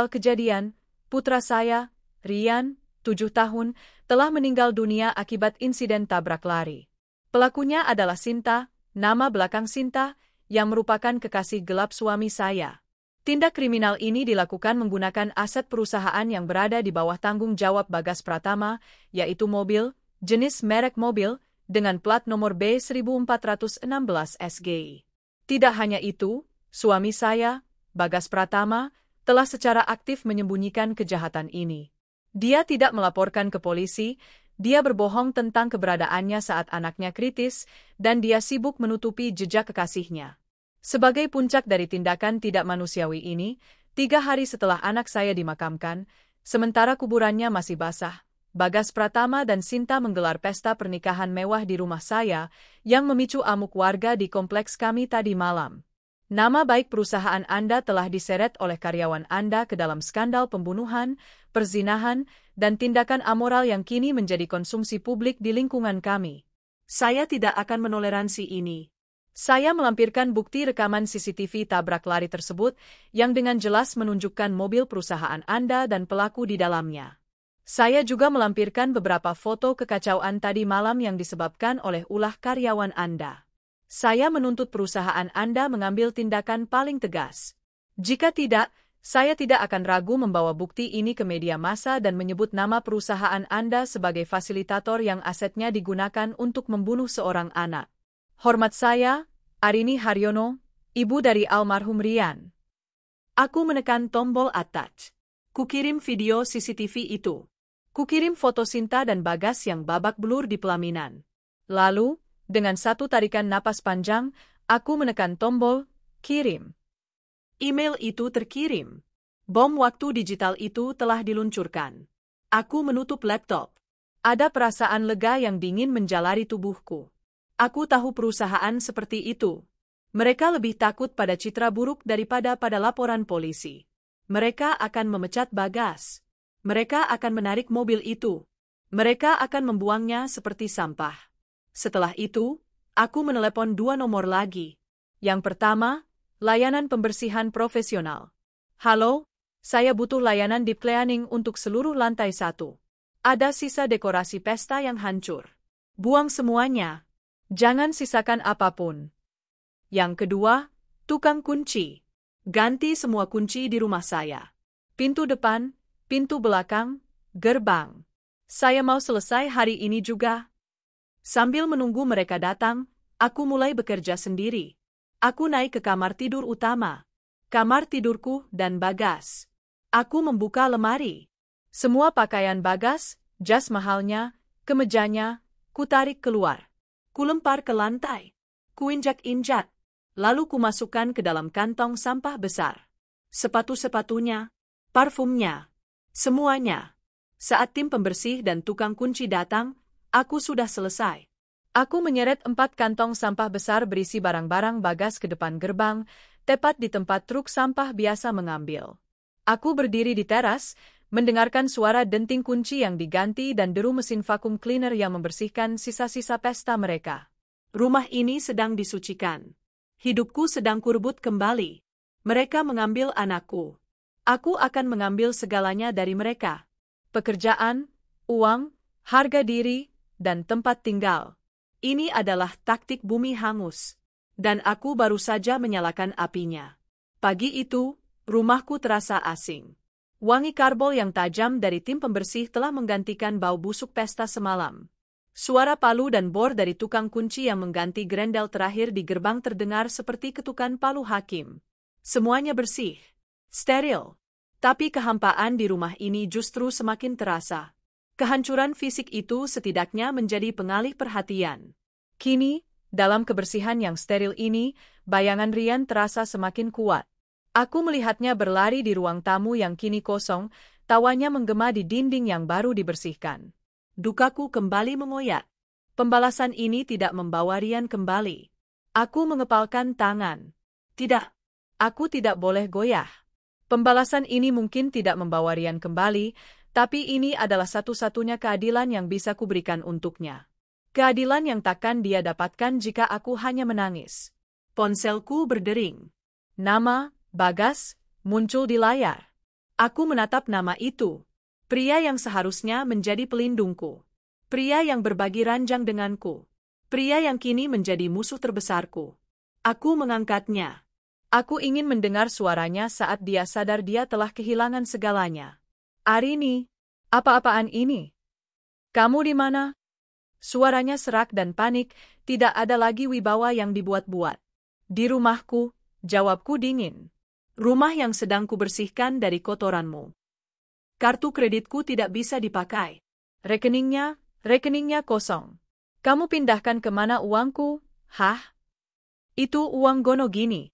kejadian, putra saya, Rian, 7 tahun, telah meninggal dunia akibat insiden tabrak lari. Pelakunya adalah Sinta, nama belakang Sinta, yang merupakan kekasih gelap suami saya. Tindak kriminal ini dilakukan menggunakan aset perusahaan yang berada di bawah tanggung jawab Bagas Pratama, yaitu mobil, jenis merek mobil, dengan plat nomor B1416 SGI. Tidak hanya itu, suami saya, Bagas Pratama, telah secara aktif menyembunyikan kejahatan ini. Dia tidak melaporkan ke polisi, dia berbohong tentang keberadaannya saat anaknya kritis, dan dia sibuk menutupi jejak kekasihnya. Sebagai puncak dari tindakan tidak manusiawi ini, 3 hari setelah anak saya dimakamkan, sementara kuburannya masih basah, Bagas Pratama dan Sinta menggelar pesta pernikahan mewah di rumah saya, yang memicu amuk warga di kompleks kami tadi malam. Nama baik perusahaan Anda telah diseret oleh karyawan Anda ke dalam skandal pembunuhan, perzinahan, dan tindakan amoral yang kini menjadi konsumsi publik di lingkungan kami. Saya tidak akan menoleransi ini. Saya melampirkan bukti rekaman CCTV tabrak lari tersebut, yang dengan jelas menunjukkan mobil perusahaan Anda dan pelaku di dalamnya. Saya juga melampirkan beberapa foto kekacauan tadi malam yang disebabkan oleh ulah karyawan Anda. Saya menuntut perusahaan Anda mengambil tindakan paling tegas. Jika tidak, saya tidak akan ragu membawa bukti ini ke media massa dan menyebut nama perusahaan Anda sebagai fasilitator yang asetnya digunakan untuk membunuh seorang anak. Hormat saya, Arini Haryono, ibu dari almarhum Rian. Aku menekan tombol attach. Kukirim video CCTV itu. Kukirim foto Sinta dan Bagas yang babak belur di pelaminan. Lalu, dengan satu tarikan napas panjang, aku menekan tombol kirim. Email itu terkirim. Bom waktu digital itu telah diluncurkan. Aku menutup laptop. Ada perasaan lega yang dingin menjalari tubuhku. Aku tahu perusahaan seperti itu. Mereka lebih takut pada citra buruk daripada pada laporan polisi. Mereka akan memecat Bagas. Mereka akan menarik mobil itu. Mereka akan membuangnya seperti sampah. Setelah itu, aku menelepon 2 nomor lagi. Yang pertama, layanan pembersihan profesional. Halo, saya butuh layanan deep cleaning untuk seluruh lantai 1. Ada sisa dekorasi pesta yang hancur. Buang semuanya. Jangan sisakan apapun. Yang kedua, tukang kunci. Ganti semua kunci di rumah saya. Pintu depan, pintu belakang, gerbang. Saya mau selesai hari ini juga. Sambil menunggu mereka datang, aku mulai bekerja sendiri. Aku naik ke kamar tidur utama. Kamar tidurku dan Bagas. Aku membuka lemari. Semua pakaian Bagas, jas mahalnya, kemejanya, kutarik keluar. Kulempar ke lantai. Kuinjak-injak. Lalu kumasukkan ke dalam kantong sampah besar. Sepatu-sepatunya, parfumnya, semuanya. Saat tim pembersih dan tukang kunci datang, aku sudah selesai. Aku menyeret 4 kantong sampah besar berisi barang-barang Bagas ke depan gerbang, tepat di tempat truk sampah biasa mengambil. Aku berdiri di teras, mendengarkan suara denting kunci yang diganti dan deru mesin vakum cleaner yang membersihkan sisa-sisa pesta mereka. Rumah ini sedang disucikan. Hidupku sedang kurebut kembali. Mereka mengambil anakku. Aku akan mengambil segalanya dari mereka. Pekerjaan, uang, harga diri, dan tempat tinggal. Ini adalah taktik bumi hangus. Dan aku baru saja menyalakan apinya. Pagi itu, rumahku terasa asing. Wangi karbol yang tajam dari tim pembersih telah menggantikan bau busuk pesta semalam. Suara palu dan bor dari tukang kunci yang mengganti grendel terakhir di gerbang terdengar seperti ketukan palu hakim. Semuanya bersih, steril. Tapi kehampaan di rumah ini justru semakin terasa. Kehancuran fisik itu setidaknya menjadi pengalih perhatian. Kini, dalam kebersihan yang steril ini, bayangan Rian terasa semakin kuat. Aku melihatnya berlari di ruang tamu yang kini kosong, tawanya menggema di dinding yang baru dibersihkan. Dukaku kembali mengoyak. Pembalasan ini tidak membawa Rian kembali. Aku mengepalkan tangan. Tidak. Aku tidak boleh goyah. Pembalasan ini mungkin tidak membawa Rian kembali, tapi ini adalah satu-satunya keadilan yang bisa kuberikan untuknya. Keadilan yang takkan dia dapatkan jika aku hanya menangis. Ponselku berdering. Nama, Bagas, muncul di layar. Aku menatap nama itu. Pria yang seharusnya menjadi pelindungku. Pria yang berbagi ranjang denganku. Pria yang kini menjadi musuh terbesarku. Aku mengangkatnya. Aku ingin mendengar suaranya saat dia sadar dia telah kehilangan segalanya. Arini, apa-apaan ini? Kamu di mana? Suaranya serak dan panik, tidak ada lagi wibawa yang dibuat-buat. Di rumahku, jawabku dingin. Rumah yang sedang kubersihkan dari kotoranmu. Kartu kreditku tidak bisa dipakai. Rekeningnya kosong. Kamu pindahkan kemana uangku? Hah? Itu uang gono gini.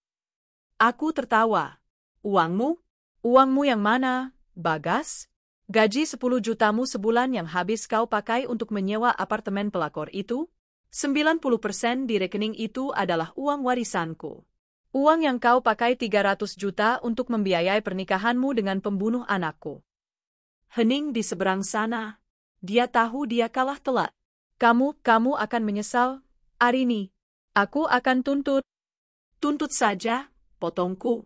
Aku tertawa. Uangmu? Uangmu yang mana, Bagas? Gaji 10 jutamu sebulan yang habis kau pakai untuk menyewa apartemen pelakor itu? 90% di rekening itu adalah uang warisanku. Uang yang kau pakai 300 juta untuk membiayai pernikahanmu dengan pembunuh anakku. Hening di seberang sana. Dia tahu dia kalah telak. Kamu akan menyesal, Arini. Aku akan tuntut. Tuntut saja, potongku.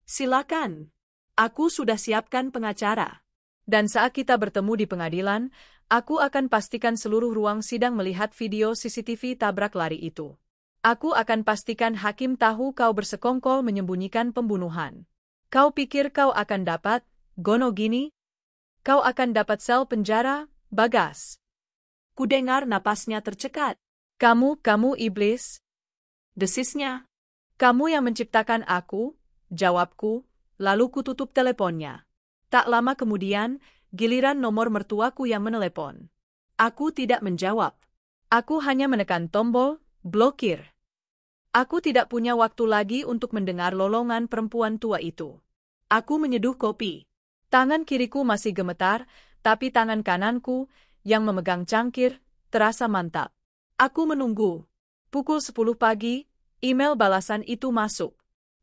Silakan. Aku sudah siapkan pengacara. Dan saat kita bertemu di pengadilan, aku akan pastikan seluruh ruang sidang melihat video CCTV tabrak lari itu. Aku akan pastikan hakim tahu kau bersekongkol menyembunyikan pembunuhan. Kau pikir kau akan dapat, gono gini? Kau akan dapat sel penjara, Bagas. Kudengar napasnya tercekat. Kamu iblis. Desisnya. Kamu yang menciptakan aku, jawabku, lalu kututup teleponnya. Tak lama kemudian, giliran nomor mertuaku yang menelepon. Aku tidak menjawab. Aku hanya menekan tombol, blokir. Aku tidak punya waktu lagi untuk mendengar lolongan perempuan tua itu. Aku menyeduh kopi. Tangan kiriku masih gemetar, tapi tangan kananku, yang memegang cangkir, terasa mantap. Aku menunggu. Pukul 10 pagi, email balasan itu masuk.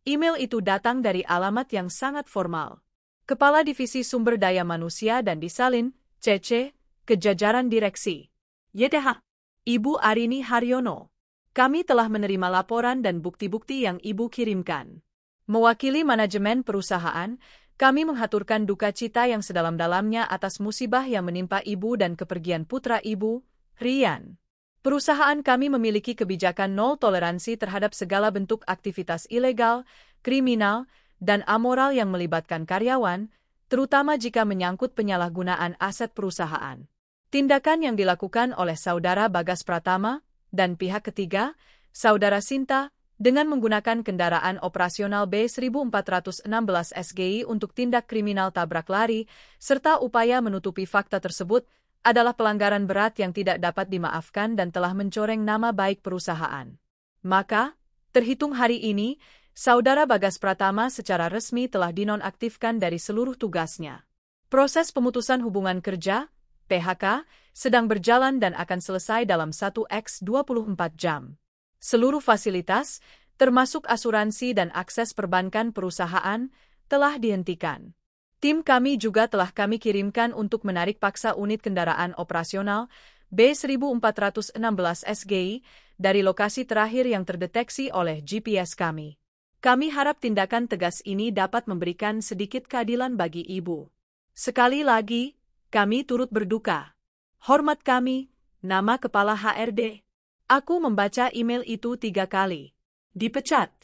Email itu datang dari alamat yang sangat formal. Kepala Divisi Sumber Daya Manusia dan Disalin, CC, ke jajaran direksi. Yedeha. Ibu Arini Haryono. Kami telah menerima laporan dan bukti-bukti yang Ibu kirimkan. Mewakili manajemen perusahaan, kami menghaturkan duka cita yang sedalam-dalamnya atas musibah yang menimpa Ibu dan kepergian putra Ibu, Rian. Perusahaan kami memiliki kebijakan nol toleransi terhadap segala bentuk aktivitas ilegal, kriminal, dan amoral yang melibatkan karyawan, terutama jika menyangkut penyalahgunaan aset perusahaan. Tindakan yang dilakukan oleh Saudara Bagas Pratama dan pihak ketiga, Saudara Sinta, dengan menggunakan kendaraan operasional B1416 SGI untuk tindak kriminal tabrak lari, serta upaya menutupi fakta tersebut, adalah pelanggaran berat yang tidak dapat dimaafkan dan telah mencoreng nama baik perusahaan. Maka, terhitung hari ini, Saudara Bagas Pratama secara resmi telah dinonaktifkan dari seluruh tugasnya. Proses pemutusan hubungan kerja, PHK, sedang berjalan dan akan selesai dalam 1x24 jam. Seluruh fasilitas, termasuk asuransi dan akses perbankan perusahaan, telah dihentikan. Tim kami juga telah kami kirimkan untuk menarik paksa unit kendaraan operasional B1416 SGI dari lokasi terakhir yang terdeteksi oleh GPS kami. Kami harap tindakan tegas ini dapat memberikan sedikit keadilan bagi Ibu. Sekali lagi, kami turut berduka. Hormat kami, nama Kepala HRD. Aku membaca email itu 3 kali. Dipecat.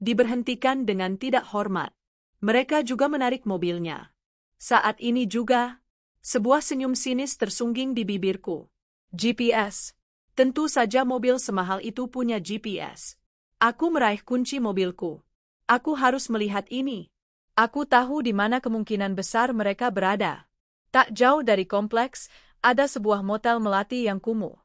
Diberhentikan dengan tidak hormat. Mereka juga menarik mobilnya. Saat ini juga, sebuah senyum sinis tersungging di bibirku. GPS. Tentu saja mobil semahal itu punya GPS. Aku meraih kunci mobilku. Aku harus melihat ini. Aku tahu di mana kemungkinan besar mereka berada. Tak jauh dari kompleks, ada sebuah motel melati yang kumuh.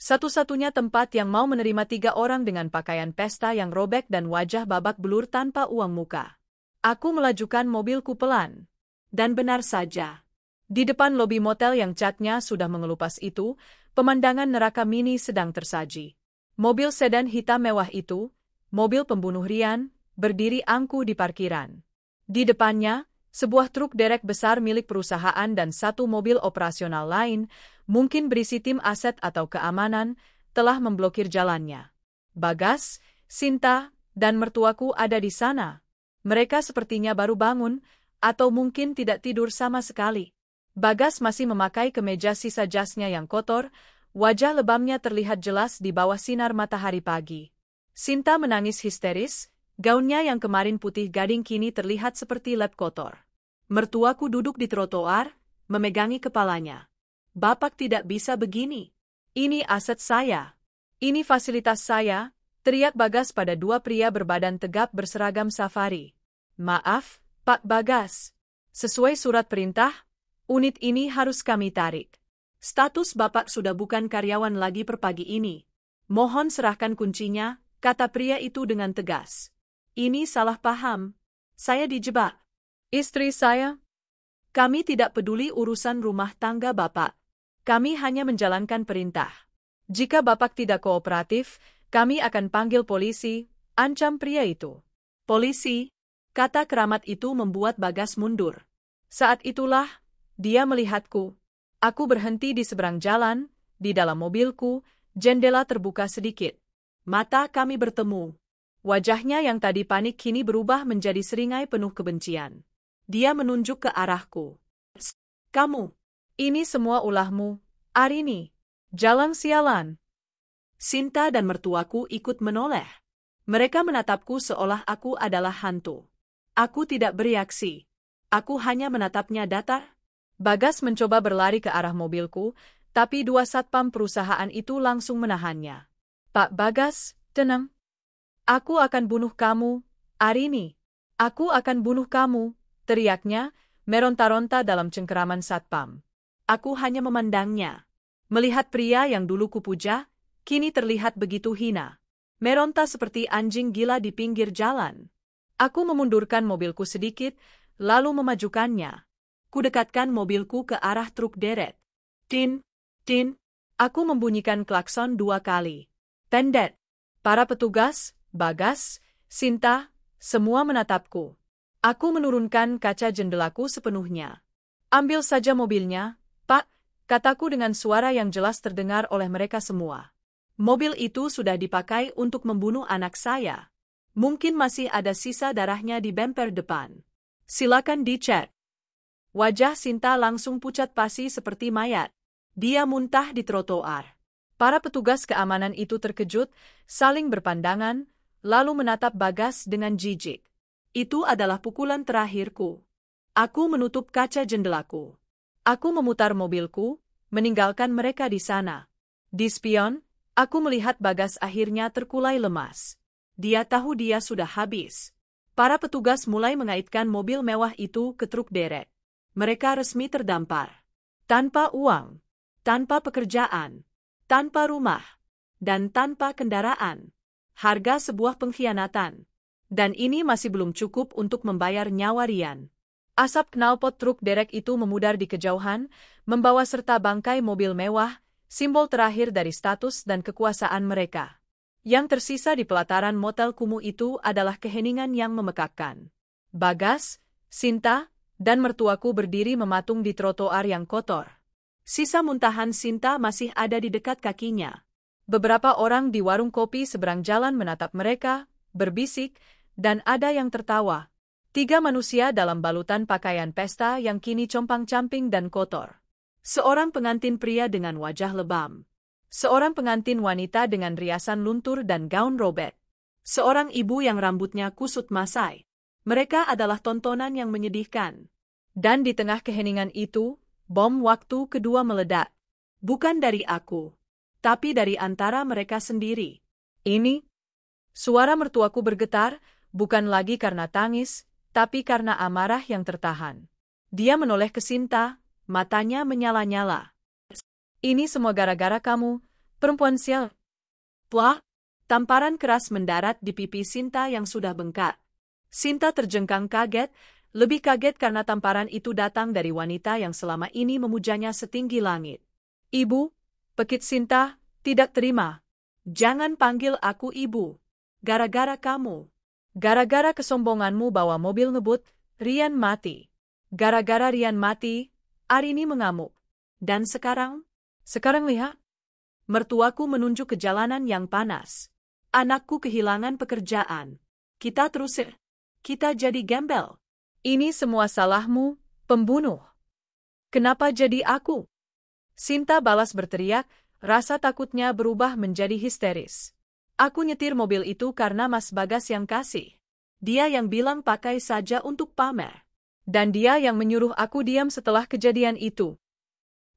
Satu-satunya tempat yang mau menerima 3 orang dengan pakaian pesta yang robek dan wajah babak belur tanpa uang muka. Aku melajukan mobilku pelan. Dan benar saja. Di depan lobi motel yang catnya sudah mengelupas itu, pemandangan neraka mini sedang tersaji. Mobil sedan hitam mewah itu, mobil pembunuh Rian, berdiri angkuh di parkiran. Di depannya, sebuah truk derek besar milik perusahaan dan satu mobil operasional lain, mungkin berisi tim aset atau keamanan, telah memblokir jalannya. Bagas, Sinta, dan mertuaku ada di sana. Mereka sepertinya baru bangun, atau mungkin tidak tidur sama sekali. Bagas masih memakai kemeja sisa jasnya yang kotor, wajah lebamnya terlihat jelas di bawah sinar matahari pagi. Sinta menangis histeris, gaunnya yang kemarin putih gading kini terlihat seperti lap kotor. Mertuaku duduk di trotoar, memegangi kepalanya. Bapak tidak bisa begini. Ini aset saya. Ini fasilitas saya, teriak Bagas pada 2 pria berbadan tegap berseragam safari. Maaf, Pak Bagas. Sesuai surat perintah, unit ini harus kami tarik. Status Bapak sudah bukan karyawan lagi per pagi ini. Mohon serahkan kuncinya, kata pria itu dengan tegas. Ini salah paham. Saya dijebak. Istri saya? Kami tidak peduli urusan rumah tangga Bapak. Kami hanya menjalankan perintah. Jika Bapak tidak kooperatif, kami akan panggil polisi, ancam pria itu. Polisi? Kata keramat itu membuat Bagas mundur. Saat itulah, dia melihatku. Aku berhenti di seberang jalan, di dalam mobilku, jendela terbuka sedikit. Mata kami bertemu. Wajahnya yang tadi panik kini berubah menjadi seringai penuh kebencian. Dia menunjuk ke arahku. Kamu. Ini semua ulahmu, Arini. Jalan sialan. Sinta dan mertuaku ikut menoleh. Mereka menatapku seolah aku adalah hantu. Aku tidak bereaksi. Aku hanya menatapnya datar. Bagas mencoba berlari ke arah mobilku, tapi dua satpam perusahaan itu langsung menahannya. Pak Bagas, tenang. Aku akan bunuh kamu, Arini. Aku akan bunuh kamu, teriaknya, meronta-ronta dalam cengkeraman satpam. Aku hanya memandangnya. Melihat pria yang dulu kupuja, kini terlihat begitu hina. Meronta seperti anjing gila di pinggir jalan. Aku memundurkan mobilku sedikit, lalu memajukannya. Kudekatkan mobilku ke arah truk deret. Tin, tin. Aku membunyikan klakson 2 kali. Tendet. Para petugas, Bagas, Sinta, semua menatapku. Aku menurunkan kaca jendelaku sepenuhnya. Ambil saja mobilnya, Pak, kataku dengan suara yang jelas terdengar oleh mereka semua. Mobil itu sudah dipakai untuk membunuh anak saya. Mungkin masih ada sisa darahnya di bemper depan. Silakan dicek. Wajah Sinta langsung pucat pasi seperti mayat. Dia muntah di trotoar. Para petugas keamanan itu terkejut, saling berpandangan, lalu menatap Bagas dengan jijik. Itu adalah pukulan terakhirku. Aku menutup kaca jendelaku. Aku memutar mobilku, meninggalkan mereka di sana. Di spion, aku melihat Bagas akhirnya terkulai lemas. Dia tahu dia sudah habis. Para petugas mulai mengaitkan mobil mewah itu ke truk deret. Mereka resmi terdampar. Tanpa uang, tanpa pekerjaan, tanpa rumah, dan tanpa kendaraan. Harga sebuah pengkhianatan. Dan ini masih belum cukup untuk membayar nyawa Rian. Asap knalpot truk derek itu memudar di kejauhan, membawa serta bangkai mobil mewah, simbol terakhir dari status dan kekuasaan mereka. Yang tersisa di pelataran motel kumuh itu adalah keheningan yang memekakkan. Bagas, Sinta, dan mertuaku berdiri mematung di trotoar yang kotor. Sisa muntahan Sinta masih ada di dekat kakinya. Beberapa orang di warung kopi seberang jalan menatap mereka, berbisik, dan ada yang tertawa. 3 manusia dalam balutan pakaian pesta yang kini compang-camping dan kotor. Seorang pengantin pria dengan wajah lebam. Seorang pengantin wanita dengan riasan luntur dan gaun robek. Seorang ibu yang rambutnya kusut masai. Mereka adalah tontonan yang menyedihkan. Dan di tengah keheningan itu, bom waktu kedua meledak. Bukan dari aku, tapi dari antara mereka sendiri. Ini, suara mertuaku bergetar, bukan lagi karena tangis, tapi karena amarah yang tertahan. Dia menoleh ke Sinta, matanya menyala-nyala. Ini semua gara-gara kamu, perempuan sial. Plak, tamparan keras mendarat di pipi Sinta yang sudah bengkak. Sinta terjengkang kaget, lebih kaget karena tamparan itu datang dari wanita yang selama ini memujanya setinggi langit. Ibu, pekit Sinta, tidak terima. Jangan panggil aku ibu. Gara-gara kamu. Gara-gara kesombonganmu bawa mobil ngebut, Rian mati. Gara-gara Rian mati, Arini mengamuk. Dan sekarang? Sekarang lihat. Mertuaku menunjuk ke jalanan yang panas. Anakku kehilangan pekerjaan. Kita terusir. Kita jadi gembel. Ini semua salahmu, pembunuh. Kenapa jadi aku? Sinta balas berteriak, rasa takutnya berubah menjadi histeris. Aku nyetir mobil itu karena Mas Bagas yang kasih. Dia yang bilang pakai saja untuk pamer. Dan dia yang menyuruh aku diam setelah kejadian itu.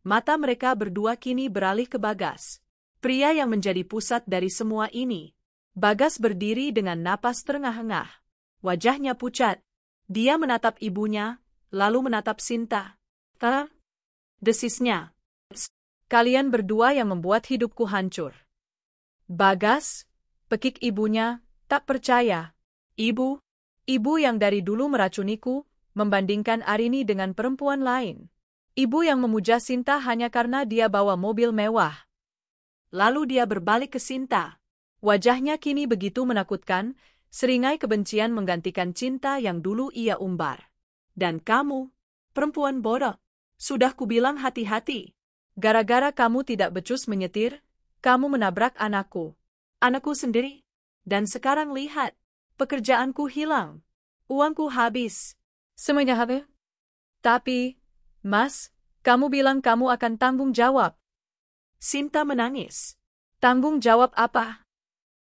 Mata mereka berdua kini beralih ke Bagas. Pria yang menjadi pusat dari semua ini. Bagas berdiri dengan napas terengah-engah. Wajahnya pucat. Dia menatap ibunya, lalu menatap Sinta. Desisnya. Kalian berdua yang membuat hidupku hancur. Bagas, pekik ibunya, tak percaya. Ibu yang dari dulu meracuniku, membandingkan Arini dengan perempuan lain. Ibu yang memuja Sinta hanya karena dia bawa mobil mewah. Lalu dia berbalik ke Sinta. Wajahnya kini begitu menakutkan, seringai kebencian menggantikan cinta yang dulu ia umbar. Dan kamu, perempuan bodoh, sudah kubilang hati-hati. Gara-gara kamu tidak becus menyetir, kamu menabrak anakku. Anakku sendiri. Dan sekarang lihat, pekerjaanku hilang. Uangku habis. Semuanya habis? Tapi, Mas, kamu bilang kamu akan tanggung jawab. Sinta menangis. Tanggung jawab apa?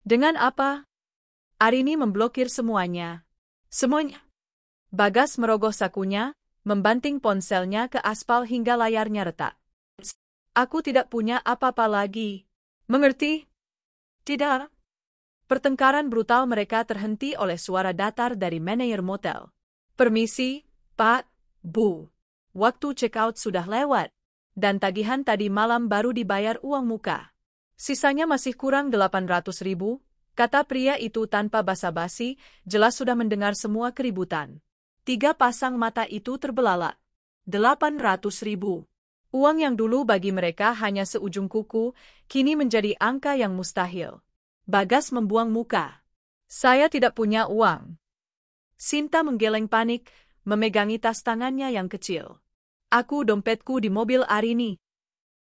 Dengan apa? Arini memblokir semuanya. Semuanya. Bagas merogoh sakunya, membanting ponselnya ke aspal hingga layarnya retak. Aku tidak punya apa-apa lagi. Mengerti? Tidak. Pertengkaran brutal mereka terhenti oleh suara datar dari manajer motel. Permisi, Pak, Bu. Waktu check-out sudah lewat, dan tagihan tadi malam baru dibayar uang muka. Sisanya masih kurang 800.000, kata pria itu tanpa basa-basi, jelas sudah mendengar semua keributan. 3 pasang mata itu terbelalak. 800.000. Uang yang dulu bagi mereka hanya seujung kuku, kini menjadi angka yang mustahil. Bagas membuang muka. Saya tidak punya uang. Sinta menggeleng panik, memegangi tas tangannya yang kecil. Aku dompetku di mobil Arini.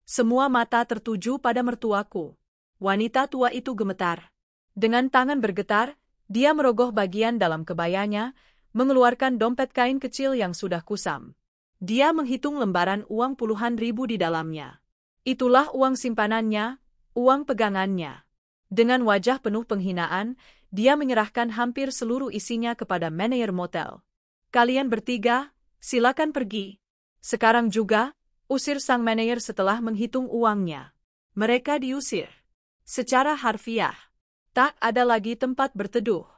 Semua mata tertuju pada mertuaku. Wanita tua itu gemetar. Dengan tangan bergetar, dia merogoh bagian dalam kebayanya, mengeluarkan dompet kain kecil yang sudah kusam. Dia menghitung lembaran uang puluhan ribu di dalamnya. Itulah uang simpanannya, uang pegangannya. Dengan wajah penuh penghinaan, dia menyerahkan hampir seluruh isinya kepada manajer motel. Kalian bertiga, silakan pergi. Sekarang juga, usir sang manajer setelah menghitung uangnya. Mereka diusir. Secara harfiah. Tak ada lagi tempat berteduh.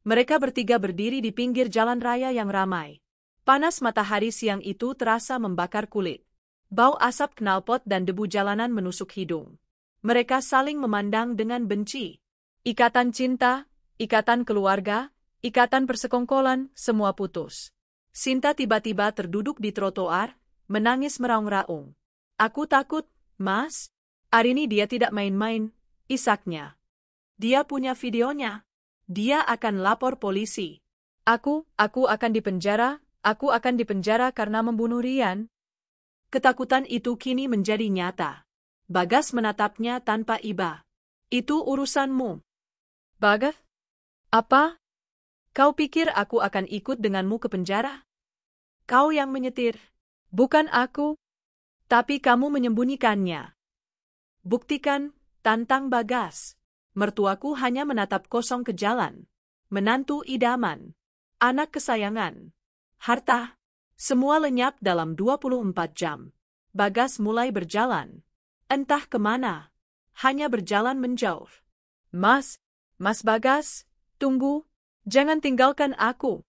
Mereka bertiga berdiri di pinggir jalan raya yang ramai. Panas matahari siang itu terasa membakar kulit. Bau asap knalpot dan debu jalanan menusuk hidung. Mereka saling memandang dengan benci. Ikatan cinta, ikatan keluarga, ikatan persekongkolan, semua putus. Sinta tiba-tiba terduduk di trotoar, menangis meraung-raung. Aku takut, Mas. Arini dia tidak main-main, isaknya. Dia punya videonya. Dia akan lapor polisi. Aku akan dipenjara, aku akan dipenjara karena membunuh Rian. Ketakutan itu kini menjadi nyata. Bagas menatapnya tanpa iba. Itu urusanmu. Bagas? Apa? Kau pikir aku akan ikut denganmu ke penjara? Kau yang menyetir. Bukan aku. Tapi kamu menyembunyikannya. Buktikan, tantang Bagas. Mertuaku hanya menatap kosong ke jalan. Menantu idaman. Anak kesayangan. Harta. Semua lenyap dalam 24 jam. Bagas mulai berjalan. Entah kemana. Hanya berjalan menjauh. Mas Bagas, tunggu. Jangan tinggalkan aku.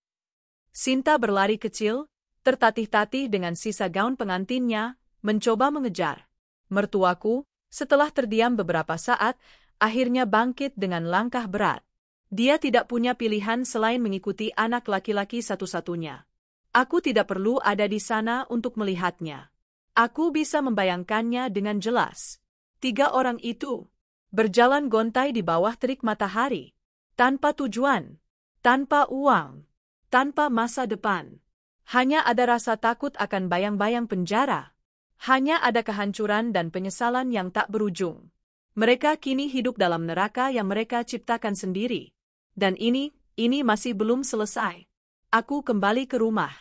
Sinta berlari kecil, tertatih-tatih dengan sisa gaun pengantinnya, mencoba mengejar. Mertuaku, setelah terdiam beberapa saat, akhirnya bangkit dengan langkah berat. Dia tidak punya pilihan selain mengikuti anak laki-laki satu-satunya. Aku tidak perlu ada di sana untuk melihatnya. Aku bisa membayangkannya dengan jelas. 3 orang itu berjalan gontai di bawah terik matahari, tanpa tujuan, tanpa uang, tanpa masa depan. Hanya ada rasa takut akan bayang-bayang penjara. Hanya ada kehancuran dan penyesalan yang tak berujung. Mereka kini hidup dalam neraka yang mereka ciptakan sendiri. Dan ini masih belum selesai. Aku kembali ke rumah.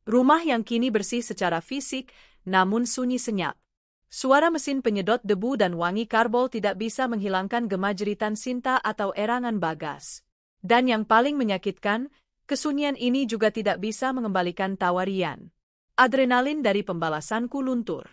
Rumah yang kini bersih secara fisik, namun sunyi senyap. Suara mesin penyedot debu dan wangi karbol tidak bisa menghilangkan gema jeritan Sinta atau erangan Bagas. Dan yang paling menyakitkan, kesunyian ini juga tidak bisa mengembalikan tawa Rian. Adrenalin dari pembalasanku luntur.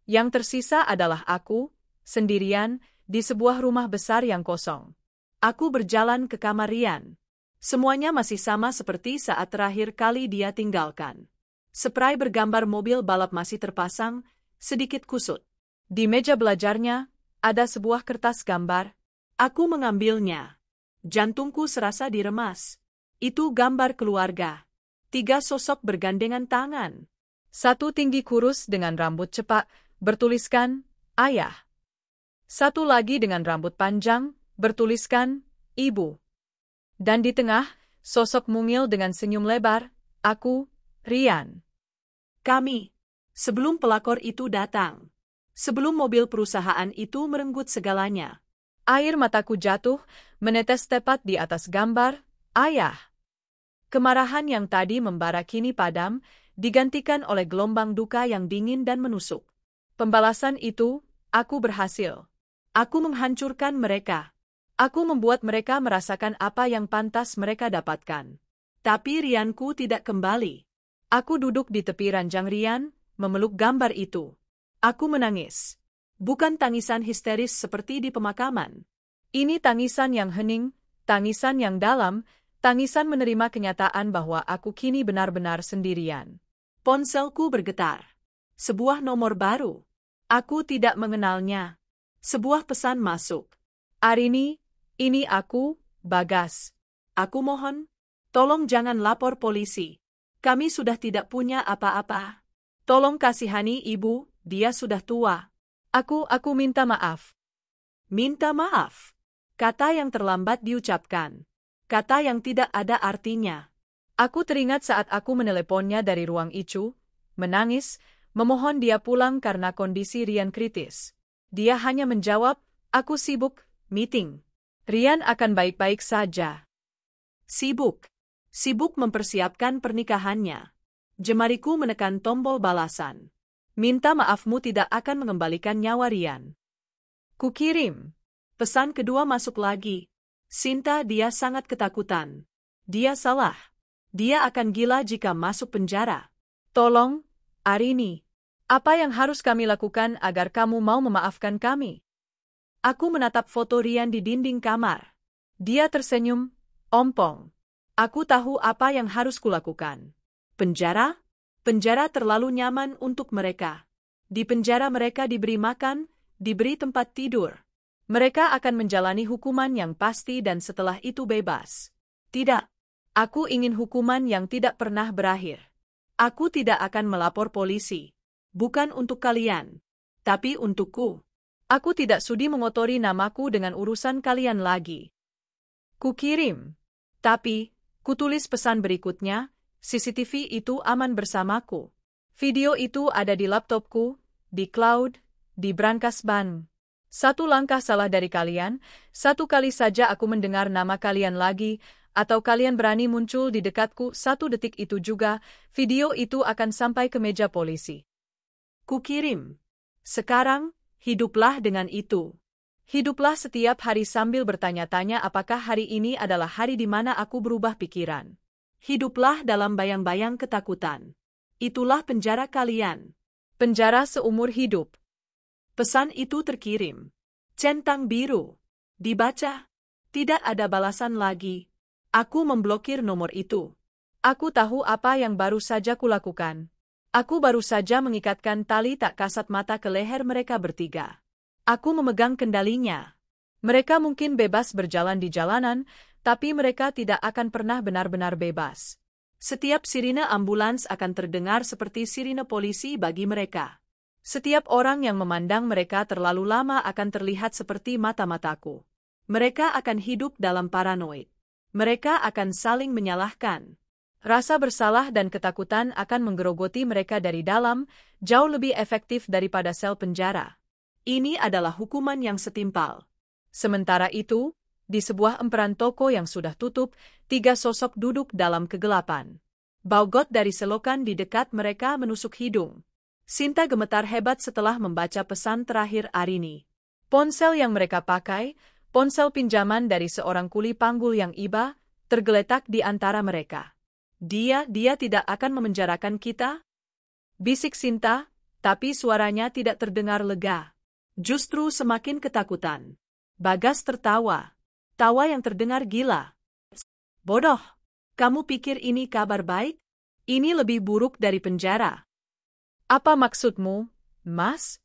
Yang tersisa adalah aku, sendirian, di sebuah rumah besar yang kosong. Aku berjalan ke kamar Rian. Semuanya masih sama seperti saat terakhir kali dia tinggalkan. Spray bergambar mobil balap masih terpasang, sedikit kusut. Di meja belajarnya, ada sebuah kertas gambar. Aku mengambilnya. Jantungku serasa diremas. Itu gambar keluarga. 3 sosok bergandengan tangan. Satu tinggi kurus dengan rambut cepak, bertuliskan, Ayah. Satu lagi dengan rambut panjang, bertuliskan, Ibu. Dan di tengah, sosok mungil dengan senyum lebar, aku, Rian. Kami. Sebelum pelakor itu datang. Sebelum mobil perusahaan itu merenggut segalanya. Air mataku jatuh, menetes tepat di atas gambar, Ayah. Kemarahan yang tadi membara kini padam, digantikan oleh gelombang duka yang dingin dan menusuk. Pembalasan itu, aku berhasil. Aku menghancurkan mereka. Aku membuat mereka merasakan apa yang pantas mereka dapatkan. Tapi Rianku tidak kembali. Aku duduk di tepi ranjang Rian, memeluk gambar itu. Aku menangis. Bukan tangisan histeris seperti di pemakaman. Ini tangisan yang hening, tangisan yang dalam, tangisan menerima kenyataan bahwa aku kini benar-benar sendirian. Ponselku bergetar. Sebuah nomor baru. Aku tidak mengenalnya. Sebuah pesan masuk. Arini, ini aku, Bagas. Aku mohon, tolong jangan lapor polisi. Kami sudah tidak punya apa-apa. Tolong kasihani ibu, dia sudah tua. Aku minta maaf. Minta maaf. Kata yang terlambat diucapkan. Kata yang tidak ada artinya. Aku teringat saat aku meneleponnya dari ruang ICU, menangis, memohon dia pulang karena kondisi Rian kritis. Dia hanya menjawab, aku sibuk, meeting. Rian akan baik-baik saja. Sibuk. Sibuk mempersiapkan pernikahannya. Jemariku menekan tombol balasan. Minta maafmu tidak akan mengembalikan nyawa Rian. Kukirim. Pesan kedua masuk lagi. Sinta, dia sangat ketakutan. Dia salah. Dia akan gila jika masuk penjara. Tolong, Arini. Apa yang harus kami lakukan agar kamu mau memaafkan kami? Aku menatap foto Rian di dinding kamar. Dia tersenyum, ompong. Aku tahu apa yang harus kulakukan. Penjara? Penjara terlalu nyaman untuk mereka. Di penjara mereka diberi makan, diberi tempat tidur. Mereka akan menjalani hukuman yang pasti dan setelah itu bebas. Tidak. Aku ingin hukuman yang tidak pernah berakhir. Aku tidak akan melapor polisi. Bukan untuk kalian, tapi untukku. Aku tidak sudi mengotori namaku dengan urusan kalian lagi. Kukirim. Tapi, kutulis pesan berikutnya, CCTV itu aman bersamaku. Video itu ada di laptopku, di cloud, di brankas ban. Satu langkah salah dari kalian, satu kali saja aku mendengar nama kalian lagi, atau kalian berani muncul di dekatku satu detik itu juga, video itu akan sampai ke meja polisi. Kukirim. Sekarang, hiduplah dengan itu. Hiduplah setiap hari sambil bertanya-tanya apakah hari ini adalah hari di mana aku berubah pikiran. Hiduplah dalam bayang-bayang ketakutan. Itulah penjara kalian. Penjara seumur hidup. Pesan itu terkirim. Centang biru. Dibaca. Tidak ada balasan lagi. Aku memblokir nomor itu. Aku tahu apa yang baru saja kulakukan. Aku baru saja mengikatkan tali tak kasat mata ke leher mereka bertiga. Aku memegang kendalinya. Mereka mungkin bebas berjalan di jalanan, tapi mereka tidak akan pernah benar-benar bebas. Setiap sirine ambulans akan terdengar seperti sirine polisi bagi mereka. Setiap orang yang memandang mereka terlalu lama akan terlihat seperti mata-mataku. Mereka akan hidup dalam paranoid. Mereka akan saling menyalahkan. Rasa bersalah dan ketakutan akan menggerogoti mereka dari dalam, jauh lebih efektif daripada sel penjara. Ini adalah hukuman yang setimpal. Sementara itu, di sebuah emperan toko yang sudah tutup, 3 sosok duduk dalam kegelapan. Bau got dari selokan di dekat mereka menusuk hidung. Sinta gemetar hebat setelah membaca pesan terakhir Arini. Ponsel yang mereka pakai, ponsel pinjaman dari seorang kuli panggul yang iba, tergeletak di antara mereka. Dia tidak akan memenjarakan kita? Bisik Sinta, tapi suaranya tidak terdengar lega. Justru semakin ketakutan. Bagas tertawa. Tawa yang terdengar gila. Bodoh. Kamu pikir ini kabar baik? Ini lebih buruk dari penjara. Apa maksudmu, Mas?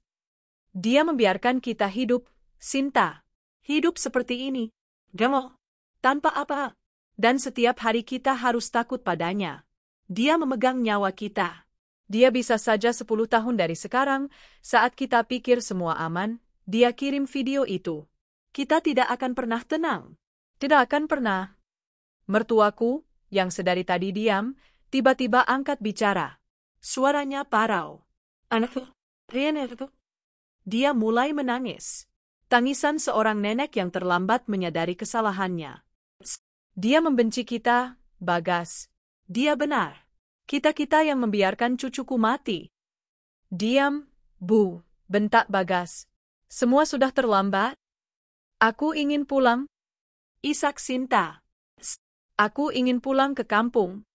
Dia membiarkan kita hidup, Sinta. Hidup seperti ini. Gemoh. Tanpa apa. Dan setiap hari kita harus takut padanya. Dia memegang nyawa kita. Dia bisa saja 10 tahun dari sekarang, saat kita pikir semua aman, dia kirim video itu. Kita tidak akan pernah tenang. Tidak akan pernah. Mertuaku, yang sedari tadi diam, tiba-tiba angkat bicara. Suaranya parau. Anakku, Rian itu. Dia mulai menangis. Tangisan seorang nenek yang terlambat menyadari kesalahannya. Dia membenci kita, Bagas. Dia benar. Kita-kita yang membiarkan cucuku mati. Diam, Bu, bentak Bagas. Semua sudah terlambat. Aku ingin pulang. Isak Sinta. Aku ingin pulang ke kampung.